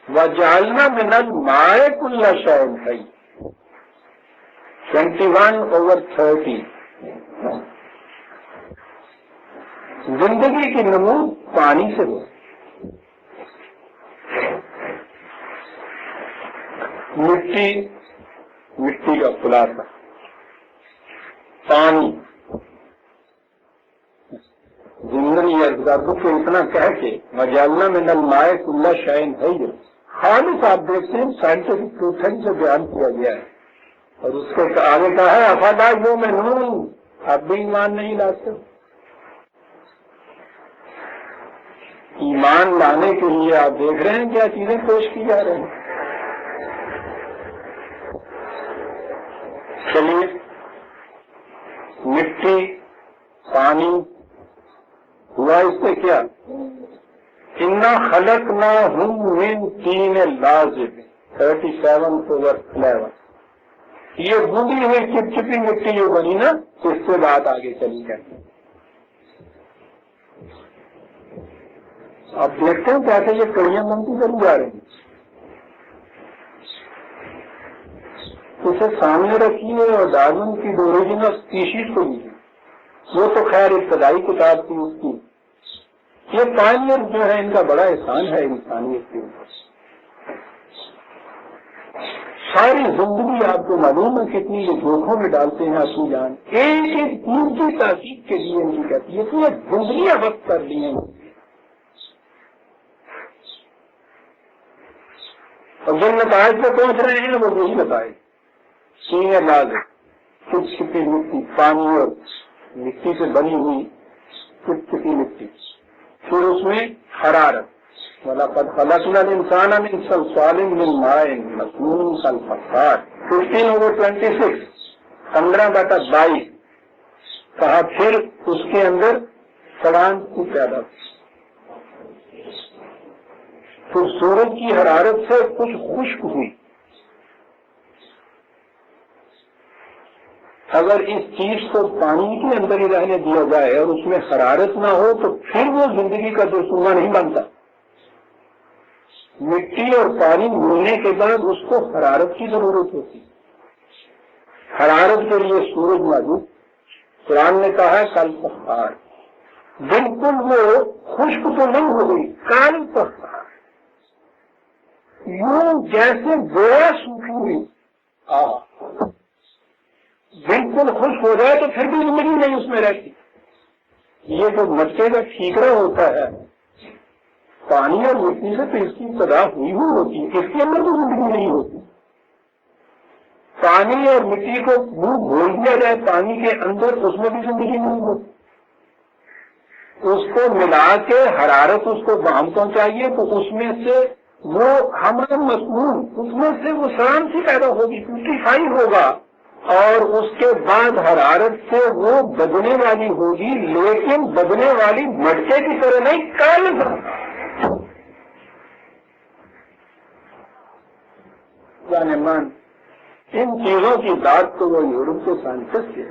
وَجَعَلْنَا مِنَ الْمَاءِ كُلَّ شَيْءٍ حَيٍّ 21/30. زندگی کی نمود پانی سے ہو. مٹی کا خلاصہ، پانی، زندگی ارزادوں کو اتنا کہہ کے وَجَعَلْنَا مِنَ الْمَاءِ كُلَّ شَيْءٍ حَيٍّ خالص آپ دیکھتے ہیں سائنٹیفک پروسیس سے بیان کیا گیا ہے، اور اس کو آگے کہا ہے افلا یؤمنون، اب بھی ایمان نہیں لاتے. ایمان لانے کے لیے آپ دیکھ رہے ہیں کیا چیزیں پیش کی جا رہی ہیں. چلیے، مٹی، پانی ہوا، اس سے کیا اِنَّا خَلَقْنَاهُم مِّن طِينٍ لَازِبٍ 37/11. یہ گوندی ہوئی چپچپی مٹی جو بنی نا، اس سے بات آگے چلی جاتی. آپ دیکھتے ہیں کیسے یہ کڑیاں بنتی چلی جا رہی ہیں. اسے سامنے رکھیے اور ڈارون کی اوریجنل اسپیشیز کو لیجیے. وہ تو خیر ابتدائی کتاب تھی اس کی. یہ پائنیئر جو ہے ان کا بڑا احسان ہے انسانیت کے اوپر. ساری زندگی آپ کو معلوم ہے کتنی یہ دھوکھوں میں ڈالتے ہیں اپنی جان. ایک ایک چیز کی تحقیق کے لیے نہیں کہتی ہے کہ یہ زندگیاں وقت کر لی ہیں. اور جن نتائج پہ پہنچ رہے ہیں وہ وہی نتائج. سینئر لاز چپچپی مٹی، پانی اور مٹی سے بنی ہوئی چپچپی مٹی. پھر اس میں حرارت. وَلَقَدْ خَلَقْنَا الْإِنسَانَ مِنْ صَلْصَالٍ مِّن مَّاءٍ مَّسْنُونٍ كَالْفَخَّارِ 15/26 15/22. کہا پھر اس کے اندر سڑان کی پیدا ہوئی. پھر سورج کی حرارت سے کچھ خشک ہوئی. اگر اس چیز کو پانی کے اندر ہی رہنے دیا جائے اور اس میں حرارت نہ ہو تو پھر وہ زندگی کا درسوما نہیں بنتا. مٹی اور پانی ملنے کے بعد اس کو حرارت کی ضرورت ہوتی. حرارت کے لیے سورج موجود. قرآن نے کہا ہے کل پخار. بالکل وہ خشک تو نہیں ہو گئی، کل پخار، یوں جیسے گویا سوکھی ہوئی. بالکل خشک ہو جائے تو پھر بھی زندگی نہیں اس میں رہتی. یہ جو مٹکے کا ٹھیکرا ہوتا ہے پانی اور مٹی سے، تو اس کی ابتدا ہوئی ہوتی ہے. اس کے اندر تو زندگی نہیں ہوتی. پانی اور مٹی کو منہ گھول دیا جائے پانی کے اندر، اس میں بھی زندگی نہیں ہوتی. اس کو ملا کے حرارت اس کو وہاں پہنچائیے تو اس میں سے وہ حمل مصنوع، اس میں سے وہ سڑان سی پیدا ہوگی، پیوریفائی ہوگا، اور اس کے بعد حرارت سے وہ بدنے والی ہوگی، لیکن بدنے والی مٹکے کی طرح نہیں، کل من. ان چیزوں کی بات تو وہ یورپ کے سائنٹسٹ ہے.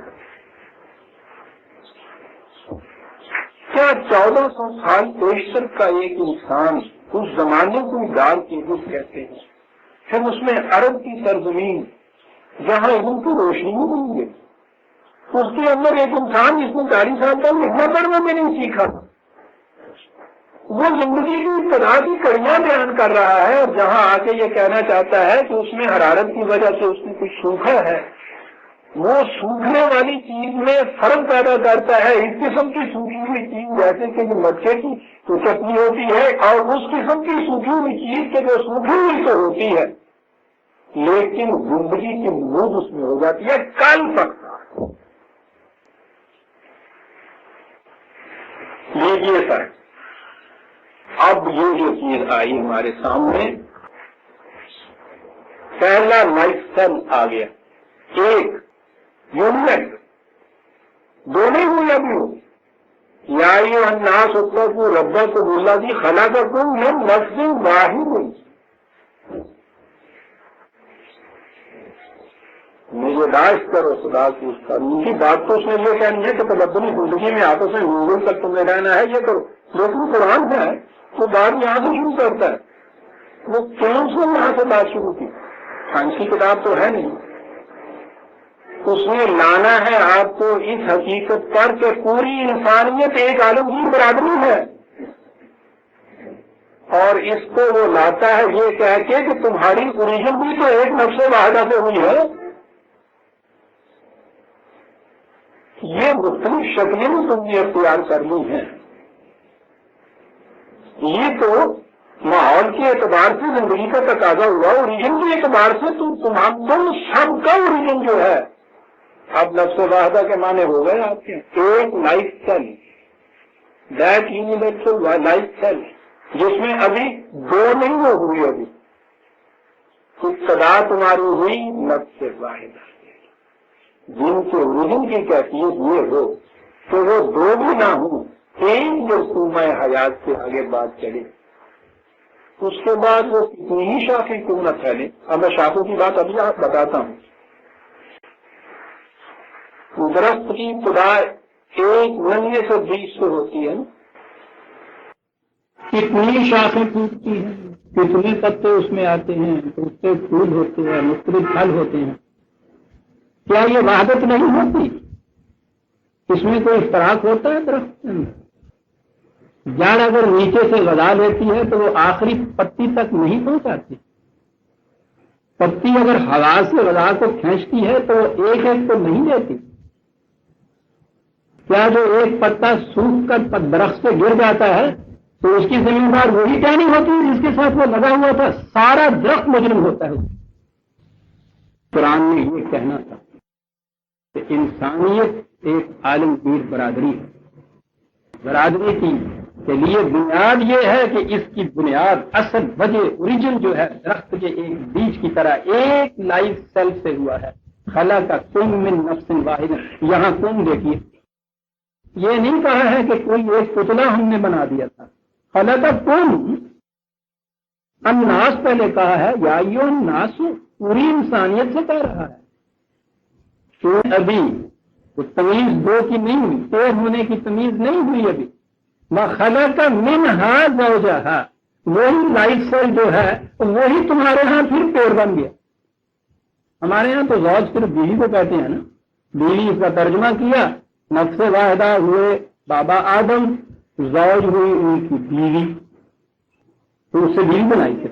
کیا 1400 سال پیشتر کا ایک انسان اس زمانے کو دار کی روح کہتے ہیں. پھر اس میں عرب کی سرزمین جہاں علم کی روشنی نہیں گئی، اس کے اندر ایک انسان جس نے 40 سال تک لکھنا پڑھنا بھی نہیں سیکھا، وہ زندگی کی ابتدا کی کڑیاں بیان کر رہا ہے، اور جہاں آ کے یہ کہنا چاہتا ہے کہ اس میں حرارت کی وجہ سے اس میں کچھ سوکھا ہے. وہ سوکھنے والی چیز میں فرق پیدا کرتا ہے. اس قسم کی سوکھی ہوئی چیز جیسے کہ جو مٹکے کی تو چٹنی ہوتی ہے، اور اس قسم کی سوکھی ہوئی چیز کے جو سوکھی ہوئی تو ہوتی ہے لیکن زندگی کی نمود اس میں ہو جاتی ہے. کل تک لیجیے سر، اب یہ جو چیز آئی ہمارے سامنے، پہلا لائف سیل آ گیا. ایک یونٹ دو نہیں ہوئی ابھی ہو. یا الناس اتقوا ربکم الذی خلقکم من نفس واحد. مجھے داعش کرو خدا کی اس کا میٹھی بات تو اس نے یہ کہنی ہے کہ تبدیلی زندگی میں آپس میں گوگل تک تمہیں رہنا ہے یہ کرو، لیکن قرآن ہے وہ بات یہاں سے شروع کرتا ہے۔ وہ کون سے یہاں سے بات شروع کی؟ سائنس کی کتاب تو ہے نہیں، اس نے لانا ہے آپ کو اس حقیقت پر کہ پوری انسانیت ایک عالمگیر برادری ہے، اور اس کو وہ لاتا ہے یہ کہہ کے کہ تمہاری اوریجن بھی تو ایک نفس واحدہ سے ہوئی ہے۔ یہ مختلف شکلیں تم نے اختیار کر لی ہیں، یہ تو ماحول کے اعتبار سے زندگی کا تقاضا ہوا، اوریجن کے اعتبار سے تم سب کا اوریجن جو ہے اب نفس واحدہ کے معنی ہو گئے آپ کے، ایک life cell, that universal life cell, جس میں ابھی دو نہیں وہ ہوئی، ابھی ابتدا تمہاری ہوئی نفس واحدہ، جن کے اوریجن کی کیفیت یہ ہو کہ وہ دو بھی نہ ہوں، ایک جو سومہ حیات سے آگے بات چلے، اس کے بعد وہ کتنی ہی شاخیں کیوں نہ پھیلے۔ اب میں شاخوں کی بات ابھی آپ بتاتا ہوں۔ درخت کی ابتدا ایک ننھے سے بیج سے ہوتی ہے، کتنی شاخیں ٹوٹتی ہیں، کتنے پتے اس میں آتے ہیں، اس سے پھول ہوتے ہیں، مختلف پھل ہوتے ہیں، کیا یہ وحدت نہیں ہوتی؟ اس میں کوئی اشتراک ہوتا ہے درخت میں؟ جڑ اگر نیچے سے غذا لیتی ہے تو وہ آخری پتی تک نہیں پہنچاتی، پتی اگر ہوا سے غذا کو کھینچتی ہے تو ایک ایک تو نہیں لیتی۔ کیا جو ایک پتا سوکھ کر درخت سے گر جاتا ہے تو اس کی ذمہ دار وہی ٹہنی ہوتی ہے جس کے ساتھ وہ لگا ہوا تھا؟ سارا درخت مجرم ہوتا ہے۔ قرآن نے یہ کہنا تھا کہ انسانیت ایک عالمگیر برادری ہے، برادری کی کے لیے بنیاد یہ ہے کہ اس کی بنیاد اصل وجہ اوریجن جو ہے درخت کے ایک بیج کی طرح ایک لائف سیل سے ہوا ہے۔ خلق کم من نفس واحد، یہاں کم دیکھیے، یہ نہیں کہا ہے کہ کوئی ایک پتلا ہم نے بنا دیا تھا، خلق کم الناس پہلے کہا ہے، یا ایھا الناس، پوری انسانیت سے کہہ رہا ہے۔ تو ابھی وہ تمیز دو کی نہیں ہوئی، تیز ہونے کی تمیز نہیں ہوئی ابھی۔ وَخَلَقَ مِنْهَا زَوْجَهَا، وہی لائف سیل جو ہے وہی تمہارے ہاں پھر پیڑ بن گیا۔ ہمارے ہاں تو زوج صرف بیوی کو کہتے ہیں نا، بیوی اس کا ترجمہ کیا، نفس واحدہ ہوئے بابا آدم، زوج ہوئی ان کی بیوی، تو اس سے بیوی بنائی تھی۔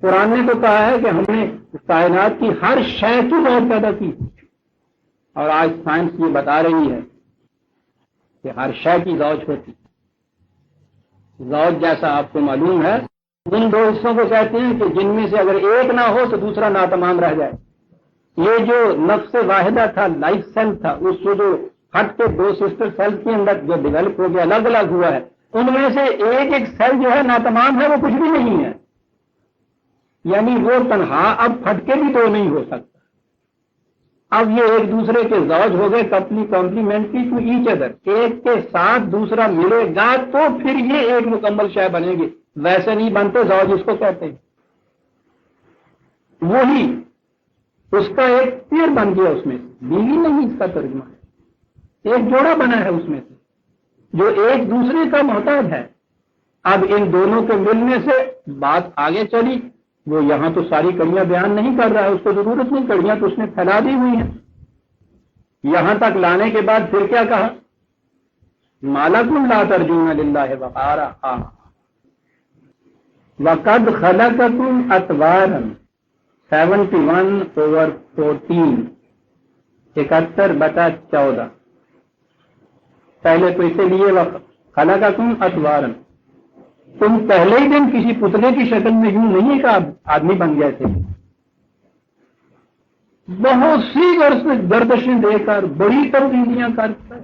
قرآن نے تو کہا ہے کہ ہم نے کائنات کی ہر شے کی زوج پیدا کی، اور آج سائنس یہ بتا رہی ہے کہ ہر شے کی زوج ہوتی۔ زوج جیسا آپ کو معلوم ہے ان دو حصوں کو کہتے ہیں کہ جن میں سے اگر ایک نہ ہو تو دوسرا ناتمام رہ جائے۔ یہ جو نفس واحدہ تھا، لائف سیل تھا، اس کو جو ہٹ کے دو سسٹر سیل کے اندر جو ڈیولپ ہو گیا، الگ الگ ہوا ہے، ان میں سے ایک ایک سیل جو ہے ناتمام ہے، وہ کچھ بھی نہیں ہے، یعنی وہ تنہا اب پھٹ کے بھی دو نہیں ہو سکتا۔ اب یہ ایک دوسرے کے زوج ہو گئے، کمپلیمنٹری ٹو ایچ ادر، ایک کے ساتھ دوسرا ملے گا تو پھر یہ ایک مکمل شے بنے گی، ویسے نہیں بنتے، زوج اس کو کہتے ہیں۔ وہی اس کا ایک پیر بن گیا، اس میں بیوی نہیں اس کا ترجمہ ہے، ایک جوڑا بنا ہے اس میں سے جو ایک دوسرے کا محتاج ہے۔ اب ان دونوں کے ملنے سے بات آگے چلی، وہ یہاں تو ساری کڑیاں بیان نہیں کر رہا ہے، اس کو ضرورت نہیں، کڑیاں تو اس نے پھیلا دی ہوئی ہیں۔ یہاں تک لانے کے بعد پھر کیا کہا؟ مَا لَکُمْ لَا تَرْجُونَ لِلَّهِ وَقَارًا وَقَدْ خَلَقَكُمْ أَطْوَارًا 71/14 71/14 پہلے تو اسے لیے خَلَقَكُمْ أَطْوَارًا، تم پہلے ہی دن کسی پتلے کی شکل میں یوں نہیں کہ آدمی بن گئے تھے، بہت سی گردشیں دے کر، بڑی تبدیلیاں کر کر،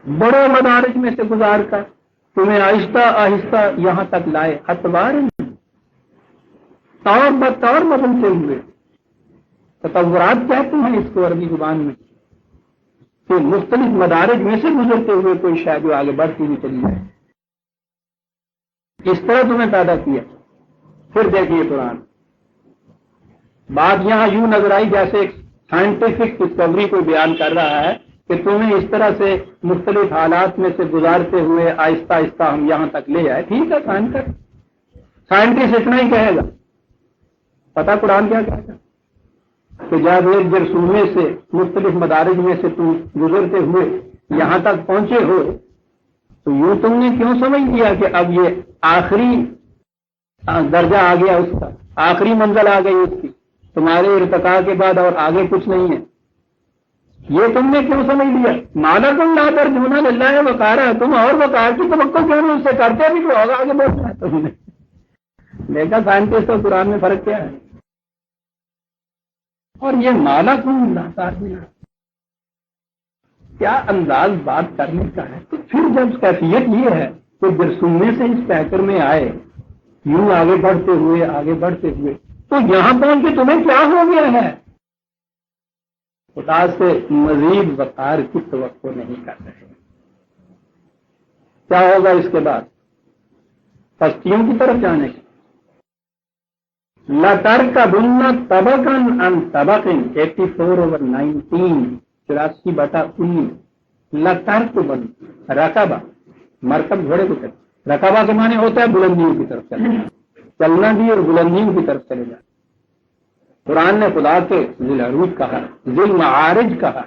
بڑے مدارج میں سے گزار کر تمہیں آہستہ آہستہ یہاں تک لائے۔ اتوار طور بطور بدلتے ہوئے، تصورات کہتے ہیں اس کو عربی زبان میں، کہ مختلف مدارج میں سے گزرتے ہوئے کوئی شاید جو آگے بڑھتی ہوئی چلی جائے، اس طرح تمہیں پیدا کیا۔ پھر دیکھیے قرآن، بات یہاں یوں نظر آئی جیسے ایک سائنٹیفک ڈسکوری کو بیان کر رہا ہے کہ تمہیں اس طرح سے مختلف حالات میں سے گزارتے ہوئے آہستہ آہستہ ہم یہاں تک لے آئے. ٹھیک ہے سائنٹسٹ اتنا ہی کہے گا. پتا قرآن کیا کہتا ہے کہ جب ایک جرثومے سے مختلف مدارج میں سے تم گزرتے ہوئے یہاں تک پہنچے ہو تو یوں تم نے کیوں سمجھ لیا کہ اب یہ آخری درجہ آ گیا, اس کا آخری منزل آ گئی اس کی, تمہارے ارتقاء کے بعد اور آگے کچھ نہیں ہے. یہ تم نے کیوں سمجھ لیا؟ مالا تم لا کر جھونا للہ ہے وقارا, تم اور وقار کی توقع کیوں نہیں اس سے کرتے بھی تو ہوگا آگے بڑھنا ہے. تم نے دیکھا سائنٹسٹ اور قرآن میں فرق کیا ہے. اور یہ مالا کم لا کیا انداز بات کرنے کا ہے. تو پھر جب کیفیت یہ ہے کہ جرثومے سے اس پیکر میں آئے, یوں آگے بڑھتے ہوئے تو یہاں پہنچ کے تمہیں کیا ہو گیا ہے؟ خدا سے مزید وقار کی توقع نہیں کر رہے. کیا ہوگا اس کے بعد؟ پستیوں کی طرف جانے کی. لَتَرْكَبُنَّ طَبَقًا عَنْ طَبَقٍ 84/19 84/19 لَتَرْكَبُنَّ رکبہ مرکب گھوڑے کی طرف. رکبہ کے معنی ہوتا ہے بلندیوں کی طرف چلنا بھی اور بلندیوں کی طرف چلے جانا. قرآن نے خدا کے ذی العروج کہا, ذی المعارج کہا,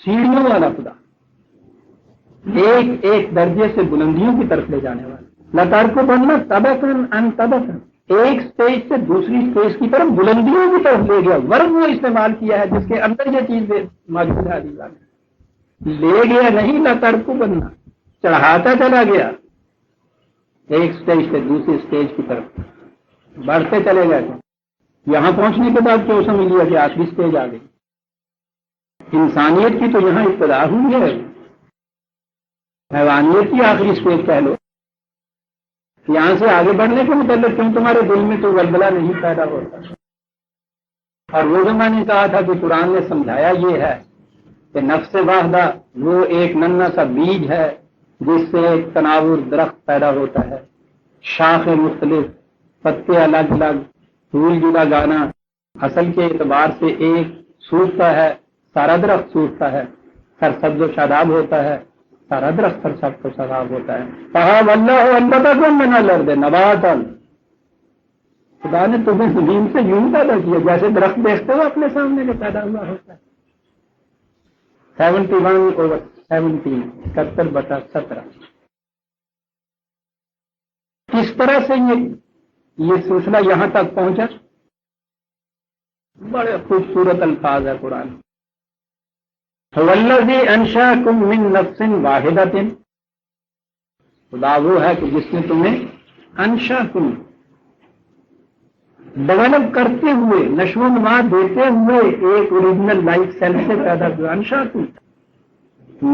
سیڑھیوں والا خدا, ایک ایک درجے سے بلندیوں کی طرف لے جانے والا. لَتَرْكَبُنَّ طَبَقًا عَنْ طَبَقٍ, ایک سٹیج سے دوسری سٹیج کی طرف بلندیوں کی طرف لے گیا. ورڈ وہ استعمال کیا ہے جس کے اندر یہ چیز موجود ہے. لے گیا نہیں, لَتَرْكَبُنَّ چڑھاتا چلا گیا ایک سٹیج سے دوسری سٹیج کی طرف بڑھتے چلے گئے. یہاں پہنچنے کے بعد کیوں سمجھ لیا کہ آخری سٹیج آ گئی؟ انسانیت کی تو یہاں ابتدا ہوئی ہے, حیوانیت کی آخری سٹیج کہہ لو. یہاں سے آگے بڑھنے کے متعلق کیوں تمہارے دل میں تو ولولہ نہیں پیدا ہوتا؟ اور وہ جو میں نے کہا تھا کہ قرآن نے سمجھایا یہ ہے کہ نفس واحدہ وہ ایک ننھا سا بیج ہے جس سے ایک تناور درخت پیدا ہوتا ہے, شاخیں مختلف, پتے الگ الگ, پھول جدا گانا. اصل کے اعتبار سے ایک سوکھتا ہے, سارا درخت سوکھتا ہے, سرسبز و شاداب ہوتا ہے, سارا درخت سرسبز و شاداب ہوتا ہے. کہا واللہ انبتکم من الارض نباتا, خدا نے تمہیں زمین سے یوں پیدا کیا جیسے درخت دیکھتے ہو اپنے سامنے جو پیدا ہوا ہوتا ہے. 71/17 71/17. کس طرح سے یہ سلسلہ یہاں تک پہنچا؟ بڑے خوبصورت الفاظ ہے قرآن. وَالَّذِي أَنشَأَكُم مِّن نَّفْسٍ وَاحِدَةٍ, خدا وہ ہے کہ جس نے تمہیں انشاکم ڈیولپ کرتے ہوئے, نشو و نما دیتے ہوئے ایک اوریجنل لائف سیل سے پیدا کیا. انشاکم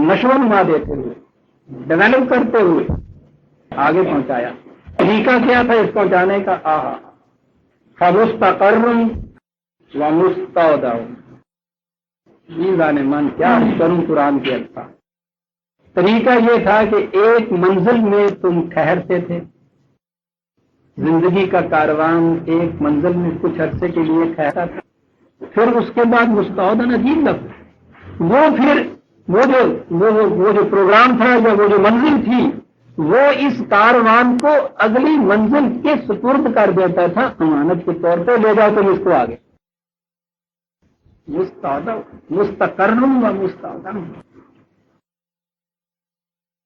نشو و نما دیتے ہوئے, ڈیولپ کرتے ہوئے آگے پہنچایا. طریقہ کیا تھا اس پہنچانے کا؟ فَمُسْتَقَرٌّ وَمُسْتَوْدَعٌ. من کیا کروں قرآن کے الفاظ. طریقہ یہ تھا کہ ایک منزل میں تم ٹھہرتے تھے, زندگی کا کاروان ایک منزل میں کچھ عرصے کے لیے ٹھہرا تھا. پھر اس کے بعد مستعودن عجیب لفظ, وہ پھر وہ جو پروگرام تھا یا وہ جو منزل تھی وہ اس کاروان کو اگلی منزل کے سپرد کر دیتا تھا امانت کے طور پہ. لے جاؤ تم اس کو آگے. مستقر و مستعودن,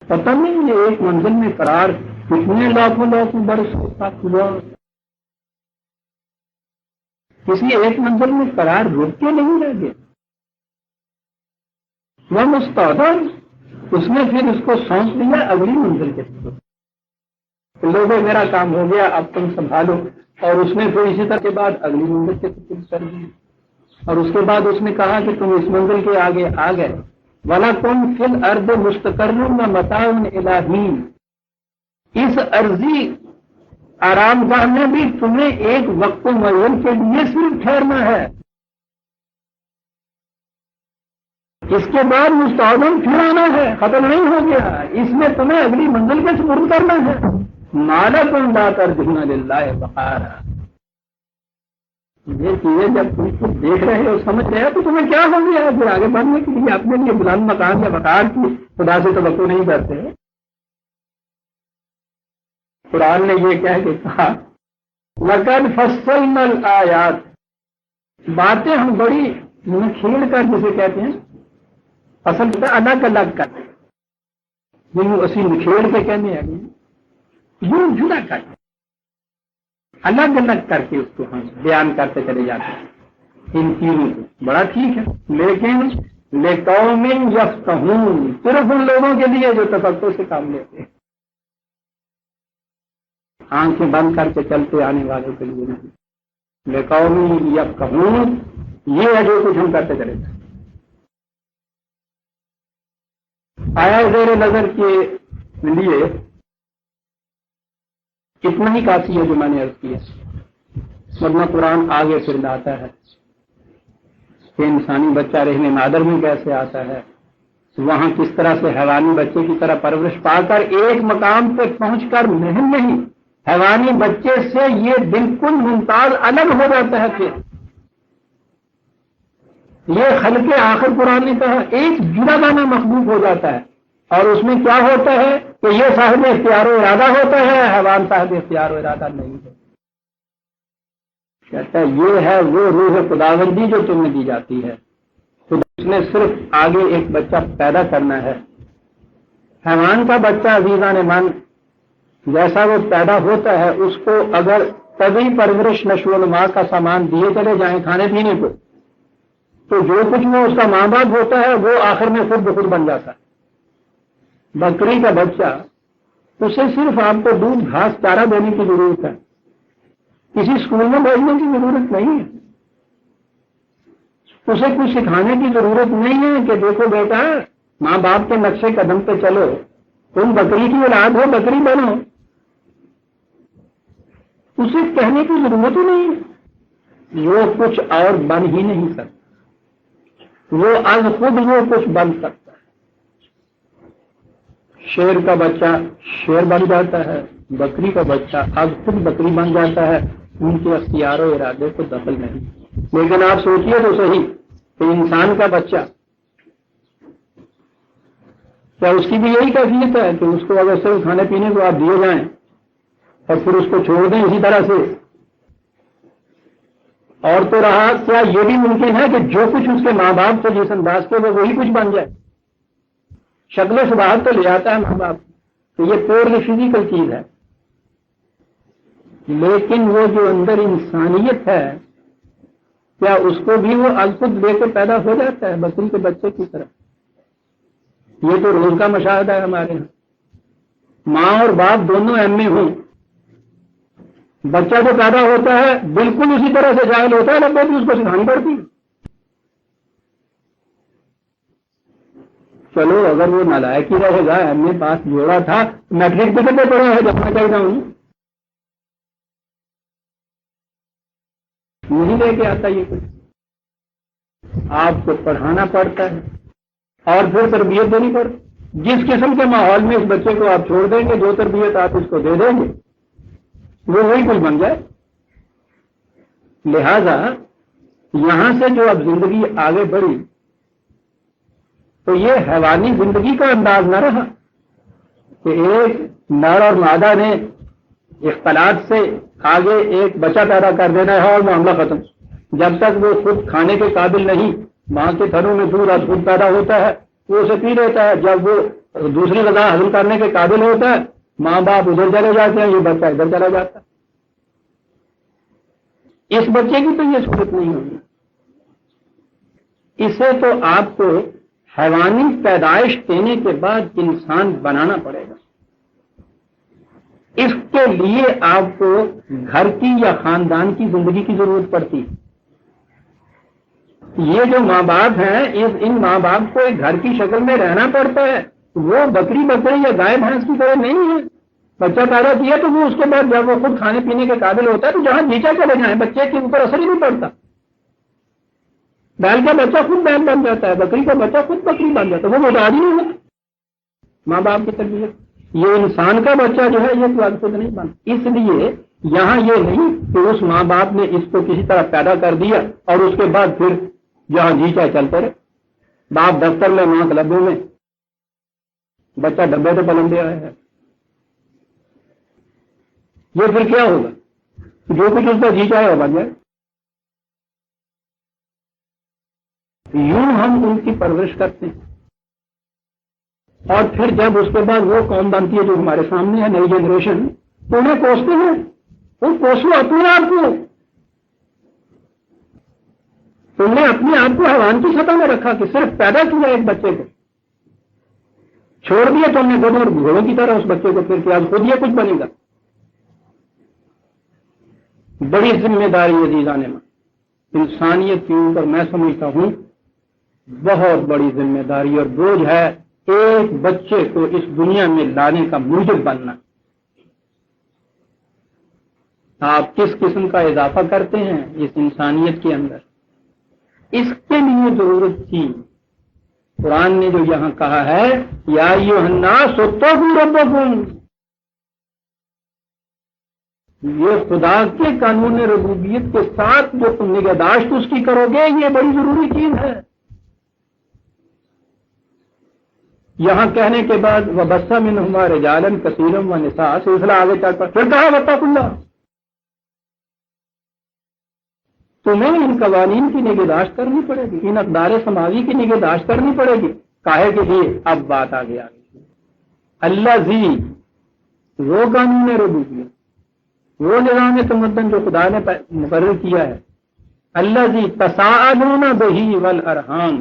پتہ نہیں یہ ایک منزل میں قرار کتنے لاکھوں برس تک ہوا. کسی ایک منزل میں قرار رک کے نہیں رہ گیا. وہ مستعودن, اس نے پھر اس کو سونپ دیا اگلی منزل کے سپرد. لوگوں میرا کام ہو گیا اب تم سنبھالو. اور اس نے پھر اسی طرح کے بعد اگلی منزل کے سپرد کر دی. اور اس کے بعد اس نے کہا کہ تم اس منزل کے آگے آ گئے. وَلَكُمْ فِي الْأَرْضِ مُسْتَقَرٌّ وَمَتَاعٌ إِلَىٰ حِينٍ, اس عرضی آرام گاہ میں بھی تمہیں ایک وقت معین کے لیے صرف ٹھہرنا ہے. اس کے بعد مستعودن پھر آنا ہے, ختم نہیں ہو گیا. اس میں تمہیں اگلی منزل کے سپرد کرنا ہے. مَا لَكُمْ لَا تَرْجُونَ لِلَّهِ وَقَارًا, یہ چیزیں جب تم خود دیکھ رہے ہو سمجھ رہے ہو تو تمہیں کیا ہو گیا ہے پھر آگے بڑھنے کے لیے اپنے لیے بلند مقام یا وقار کی خدا سے توقع نہیں کرتے. قرآن نے یہ کہہ کے کہا لقد فصلنا الآیات، باتیں ہم بڑی نکھیڑ کر جسے کہتے ہیں فصل الگ الگ کر یوں اسی نکھیڑ کے کہنے آگے یوں جدا کر الگ الگ کر کے اس کو ہم بیان کرتے چلے جاتے ہیں ان تینوں کو. بڑا ٹھیک ہے لیکن لقوم یفقہون صرف ان لوگوں کے لیے جو تفکر سے کام لیتے ہیں، آنکھیں بند کر کے چلتے آنے والوں کے لیے نہیں. لقوم یفقہون یہ ہے جو کچھ ہم کرتے چلے جائیں. آیا زیر نظر کے لیے اتنا ہی کافی ہے جو میں نے عرض کیا، ورنہ قرآن آگے پھر لاتا ہے کہ انسانی بچہ رحم مادر میں کیسے آتا ہے، وہاں کس طرح سے حیوانی بچے کی طرح پرورش پا کر ایک مقام پہ پہنچ کر نہیں حیوانی بچے سے یہ بالکل ممتاز الگ ہو جاتا ہے. پھر یہ خلق آخر قرآن نے کہا ایک جدا گانا مخلوق ہو جاتا ہے، اور اس میں کیا ہوتا ہے کہ یہ صاحب اختیار و ارادہ ہوتا ہے، حیوان صاحب اختیار و ارادہ نہیں ہے. کہتا ہے یہ ہے وہ روح خداوندی جو تمہیں دی جاتی ہے. اس نے صرف آگے ایک بچہ پیدا کرنا ہے. حیوان کا بچہ عزیزان من جیسا وہ پیدا ہوتا ہے اس کو اگر طبی پرورش نشو و نما کا سامان دیے چلے جائیں کھانے پینے کو تو جو کچھ وہ اس کا ماں باپ ہوتا ہے وہ آخر میں خود بخود بن جاتا ہے. بکری کا بچہ اسے صرف آپ کو دودھ گھاس چارہ دینے کی ضرورت ہے، کسی اسکول میں بھیجنے کی ضرورت نہیں ہے، اسے کچھ سکھانے کی ضرورت نہیں ہے کہ دیکھو بیٹا ماں باپ کے نقشے قدم پہ چلو، تم بکری کی اولاد ہو بکری بنو. اسے کہنے کی ضرورت ہی نہیں ہے، وہ کچھ اور بن ہی نہیں سکتا، وہ از خود وہ کچھ بن سکتا ہے. شیر کا بچہ شیر بن جاتا ہے، بکری کا بچہ از خود بکری بن جاتا ہے، ان کے اختیار و ارادے کو دخل نہیں. لیکن آپ سوچئے تو صحیح کہ انسان کا بچہ کیا اس کی بھی یہی کیفیت ہے کہ اس کو اگر صرف کھانے پینے کو آپ دیے جائیں اور پھر اس کو چھوڑ دیں اسی طرح سے؟ اور تو رہا کیا یہ بھی ممکن ہے کہ جو کچھ اس کے ماں باپ سے جس انداز کے وہ وہی کچھ بن جائے؟ شکل و شباہت تو لے آتا ہے ماں باپ، تو یہ پیورلی فزیکل چیز ہے، لیکن وہ جو اندر انسانیت ہے کیا اس کو بھی وہ از خود لے کے پیدا ہو جاتا ہے بکری کے بچے کی طرح؟ یہ تو روز کا مشاہدہ ہے ہمارے یہاں. ماں اور باپ دونوں ایم اے ہوں، بچہ جو پیدا ہوتا ہے بالکل اسی طرح سے جاہل ہوتا ہے لگتا ہے اس کو سکھانی پڑتی ہے. چلو اگر وہ نالائق ہی رہے گا، ایم اے پاس جوڑا تھا میٹرک بھی کتنے پڑھا ہے جب میں کہتا ہوں نہیں لے کے آتا یہ کچھ. آپ کو پڑھانا پڑتا ہے اور پھر تربیت دینی پڑتی. جس قسم کے ماحول میں اس بچے کو آپ چھوڑ دیں گے جو تربیت آپ اس کو دے دیں گے وہ وہی کچھ بن جائے. لہذا یہاں سے جو اب زندگی آگے بڑھی تو یہ حیوانی زندگی کا انداز نہ رہا کہ ایک نر اور مادہ نے اختلاط سے آگے ایک بچہ پیدا کر دینا ہے اور معاملہ ختم. جب تک وہ خود کھانے کے قابل نہیں ماں کے تھنوں میں دودھ اور خود پیدا ہوتا ہے وہ اسے پی لیتا ہے. جب وہ دوسری غذا ہضم کرنے کے قابل ہوتا ہے ماں باپ ادھر چلے جاتے ہیں، یہ بچہ ادھر چلا جاتا ہے. اس بچے کی تو یہ صورت نہیں ہوگی. اسے تو آپ کو حیوانی پیدائش دینے کے بعد انسان بنانا پڑے گا. اس کے لیے آپ کو گھر کی یا خاندان کی زندگی کی ضرورت پڑتی. یہ جو ماں باپ ہیں ان ماں باپ کو ایک گھر کی شکل میں رہنا پڑتا ہے. وہ بکری یا گائے بھینس کی طرح نہیں ہے. بچہ پیدا کیا تو وہ اس کے بعد جب وہ خود کھانے پینے کے قابل ہوتا ہے تو جہاں نیچے چلے جائیں بچے کے اوپر اثر ہی نہیں پڑتا. بیل کا بچہ خود بیل بن جاتا ہے، بکری کا بچہ خود بکری بن جاتا ہے، وہ محتاج ہی نہیں ہوتا ماں باپ کی تربیت. یہ انسان کا بچہ جو ہے یہ تو خود نہیں بن، اس لیے یہاں یہ نہیں کہ اس ماں باپ نے اس کو کسی طرح پیدا کر دیا اور اس کے بعد پھر جہاں جی چاہے چلتے رہے، باپ دفتر میں ماں کلبوں میں، بچہ ڈبے پہ پلندے آیا ہے، یہ پھر کیا ہوگا؟ جو کچھ اس کا جی چاہے وہ بن جائے۔ یوں ہم ان کی پرورش کرتے ہیں اور پھر جب اس کے بعد وہ قوم بنتی ہے جو ہمارے سامنے ہے، نئی جنریشن، تو انہیں کوستے ہیں، وہ کوسو اپنے آپ کو، تم نے اپنے آپ کو حیوان کی سطح میں رکھا کہ صرف پیدا کیا ایک بچے کو، چھوڑ دیا تم نے گھوڑوں اور گھوڑوں کی طرح اس بچے کو، پھر کیا خود یہ کچھ بنے گا؟ بڑی ذمہ داری عزیزان انسانیت کے اوپر میں سمجھتا ہوں بہت بڑی ذمہ داری اور بوجھ ہے ایک بچے کو اس دنیا میں لانے کا موجب بننا۔ آپ کس قسم کا اضافہ کرتے ہیں اس انسانیت کے اندر، اس کے لیے ضرورت تھی۔ قرآن نے جو یہاں کہا ہے یا ایھا الناس اتقوا ربکم، یہ خدا کے قانون ربوبیت کے ساتھ جو تم نگہداشت اس کی کرو گے یہ بڑی ضروری چیز ہے۔ یہاں کہنے کے بعد وَبَثَّ مِنْهُمَا رِجَالًا كَثِيرًا وَنِسَاءً سلسلہ آگے چل کر پھر کہا وَاتَّقُوا اللَّهَ، تمہیں ان قوانین کی نگہداشت کرنی پڑے گی، ان اقدار سماوی کی نگہداشت کرنی پڑے گی۔ کاہے کے لیے؟ اب بات آگے آ گئی، الذی، وہ قانون ربوبیت، وہ نظام تمدن جو خدا نے مقرر کیا ہے، الذی تساءلون بہ والارحام،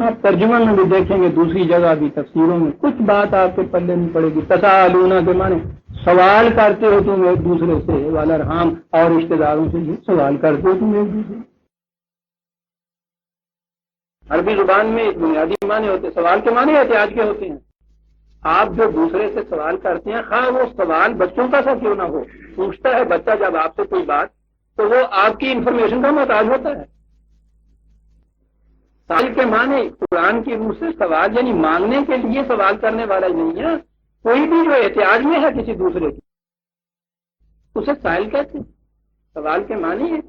آپ ترجمہ میں بھی دیکھیں گے، دوسری جگہ بھی تفسیروں میں کچھ بات آپ کے پلے نہیں پڑے گی۔ تساءلون کے معنی سوال کرتے ہو تم ایک دوسرے سے، والارحام، اور رشتے داروں سے بھی سوال کرتے ہو تم ایک دوسرے سے۔ عربی زبان میں ایک بنیادی معنی ہوتے، سوال کے معنی احتیاج کے ہوتے ہیں۔ آپ جو دوسرے سے سوال کرتے ہیں، خواہ وہ سوال بچوں کا سا کیوں نہ ہو، پوچھتا ہے بچہ جب آپ سے کوئی بات تو وہ آپ کی انفارمیشن کا محتاج ہوتا ہے۔ سوال کے معنی قرآن کی روح سے سوال یعنی مانگنے کے لیے سوال کرنے والا ہی نہیں ہے، کوئی بھی جو احتیاج میں ہے کسی دوسرے کی اسے سائل کہتے ہیں۔ سوال کے معنی ہے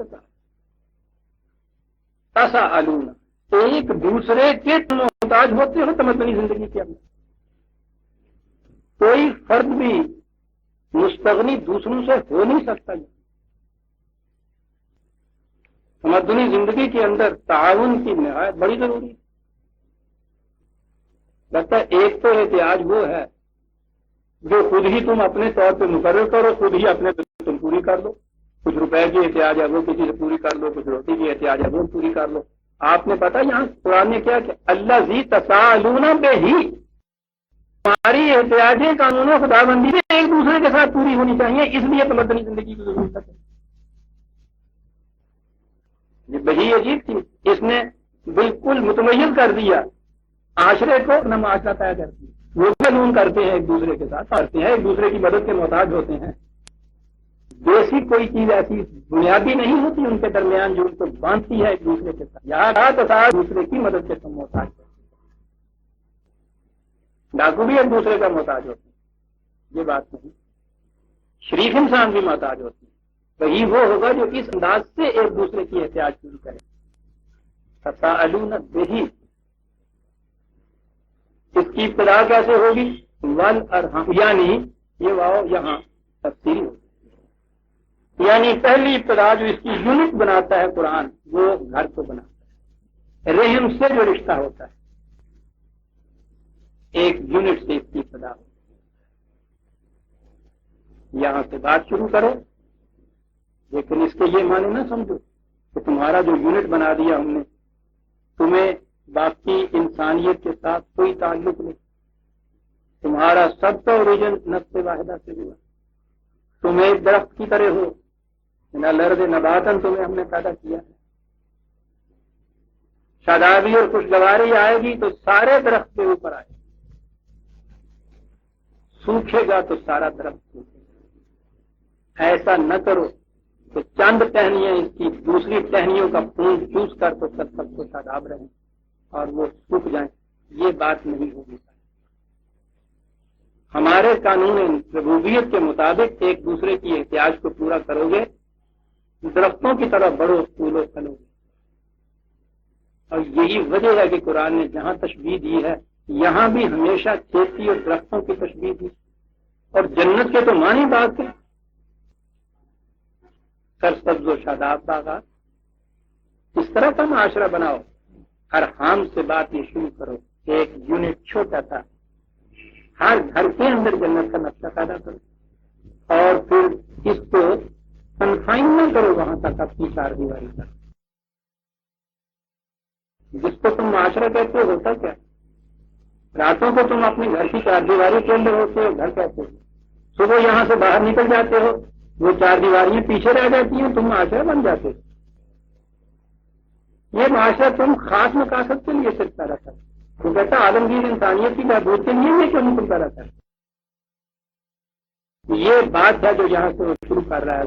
تساءلون، ایک دوسرے کے محتاج ہوتے ہو تمدنی زندگی کے اندر۔ کوئی فرد بھی مستغنی دوسروں سے ہو نہیں سکتا۔ تمدنی زندگی کے اندر تعاون کی نہایت بڑی ضروری ہے۔ لگتا ہے ایک تو احتیاج وہ ہے جو خود ہی تم اپنے طور پہ مقرر کرو، خود ہی اپنے پہ تم پوری کر لو، کچھ روپے کی احتیاج ہے وہ کسی سے پوری کر لو، کچھ روٹی کی احتیاج ہے وہ پوری کر لو۔ آپ نے پتا یہاں قرآن نے کیا کہ الذی تساءلون بہ، ہماری احتیاجیں قانون خدا بندی میں ایک دوسرے کے ساتھ پوری ہونی چاہیے، اس لیے تمدنی زندگی کی ضرورت ہے۔ یہ بہی عجیب تھی، اس نے بالکل متمیز کر دیا معاشرے کو، نہ معاشرہ طے کر دیا۔ وہ قانون کرتے ہیں ایک دوسرے کے ساتھ، کرتے ہیں ایک دوسرے کی مدد کے محتاج ہوتے ہیں، بیسک کوئی چیز ایسی بنیادی نہیں ہوتی ان کے درمیان جو ان کو باندھتی ہے ایک دوسرے کے ساتھ۔ یہاں تو دوسرے کی مدد کے محتاج ہوتے ہیں، ڈاکو بھی ایک دوسرے کا محتاج ہوتے ہیں، یہ بات نہیں، شریف انسان بھی محتاج ہوتے ہیں۔ وہی وہ ہوگا جو اس انداز سے ایک دوسرے کی احتیاج پوری کرے۔ تساءلون بہ، اس کی ابتدا کیسے ہوگی؟ والارحام، یعنی یہ واو یہاں تفصیلی ہوگی، یعنی پہلی ابتدا جو اس کی یونٹ بناتا ہے قرآن وہ گھر کو بناتا ہے، رحم سے جو رشتہ ہوتا ہے ایک یونٹ سے اس کی ابتدا ہوتی ہے۔ یہاں سے بات شروع کرو، لیکن اس کے یہ معنی نہ سمجھو کہ تمہارا جو یونٹ بنا دیا ہم نے، تمہیں باقی انسانیت کے ساتھ کوئی تعلق نہیں، تمہارا سب کا اوریجن نفس واحدہ سے ہوا، تم ایک درخت کی طرح ہو، نہ لرد نباتن تمہیں ہم نے پیدا کیا ہے۔ شادابی اور خوشگواری آئے گی تو سارے درخت کے اوپر آئے، سوکھے گا تو سارا درخت سوکھے گا۔ ایسا نہ کرو کہ چند ٹہنیاں اس کی دوسری ٹہنیوں کا خون چوس کر تو سب کو شاداب رہیں اور وہ سوکھ جائیں، یہ بات نہیں ہوگی۔ ہمارے قانون ربوبیت کے مطابق ایک دوسرے کی احتیاج کو پورا کرو گے، درختوں کی طرح بڑھو پھولو پھلو گے۔ اور یہی وجہ ہے کہ قرآن نے جہاں تشبیہ دی ہے یہاں بھی ہمیشہ کھیتی اور درختوں کی تشبیہ دی، اور جنت کے تو معنی بات ہے، سرسبز و شاداب باغات۔ اس طرح کا معاشرہ بناؤ، ہر حام سے بات یہ شروع کرو، ایک یونٹ چھوٹا تھا، ہر گھر کے اندر جنت کا نقشہ پیدا کرو، اور پھر اس کو کنفائن نہ کرو وہاں تک اپنی چار دیواری تک۔ جس کو تم معاشرہ کہتے ہو ہوتا کیا؟ راتوں کو تم اپنے گھر کی چار دیواری کے اندر ہوتے ہو، گھر کہتے ہو، صبح یہاں سے باہر نکل جاتے ہو، وہ چار دیواریاں پیچھے رہ جاتی ہیں، تم معاشرہ بن جاتے ہو۔ یہ معاشرہ تم خاص مقاصد کے لیے صرف پیدا کرتے، وہ کہتا عالمگیر انسانیت کی بہبود کے لیے یہ کیوں نہیں تم پیدا کرتے؟ یہ بات ہے جو یہاں سے وہ شروع کر رہا ہے،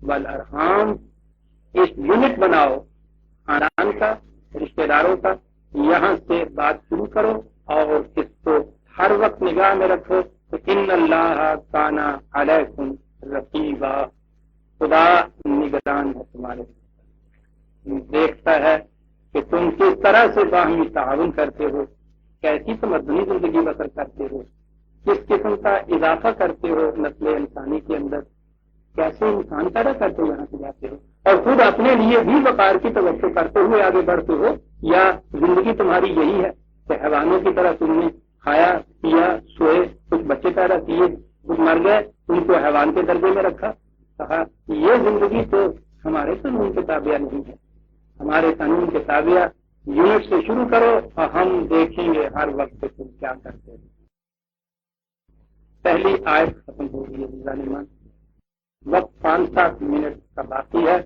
والارحام، اس یونٹ بناؤ خاندان کا، رشتہ داروں کا، یہاں سے بات شروع کرو اور اس کو ہر وقت نگاہ میں رکھو کہ ان اللہ کان علیکم رقیبا، خدا نگران ہے تمہارے، دیکھتا ہے کہ تم کس طرح سے باہمی تعاون کرتے ہو، کیسی تمدنی زندگی بسر کرتے ہو، کس قسم کا اضافہ کرتے ہو نسل انسانی کے اندر، کیسے انسان پیدا کرتے ہو یہاں سے جاتے ہو، اور خود اپنے لیے بھی وقار کی توقع کرتے ہوئے آگے بڑھتے ہو، یا زندگی تمہاری یہی ہے کہ حیوانوں کی طرح تم نے کھایا پیا سوئے، کچھ بچے پیدا کیے، کچھ مر گئے، تم کو حیوان کے درجے میں رکھا، کہا یہ زندگی تو ہمارے قانون کے تابع نہیں ہے، ہمارے قانون کے تابع یونٹ سے شروع کرو اور ہم دیکھیں گے ہر وقت تم کیا کرتے ہو۔ پہلی آیت ختم ہو گئی ہے، وقت 5-7 منٹ کا باقی ہے،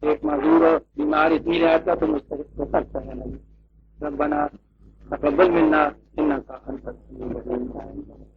ایک معذور اور بیمار اتنی رہتا تو مستقل ہو سکتا ہے نہیں۔ ربنا تقبل منا انک انت السمیع العلیم۔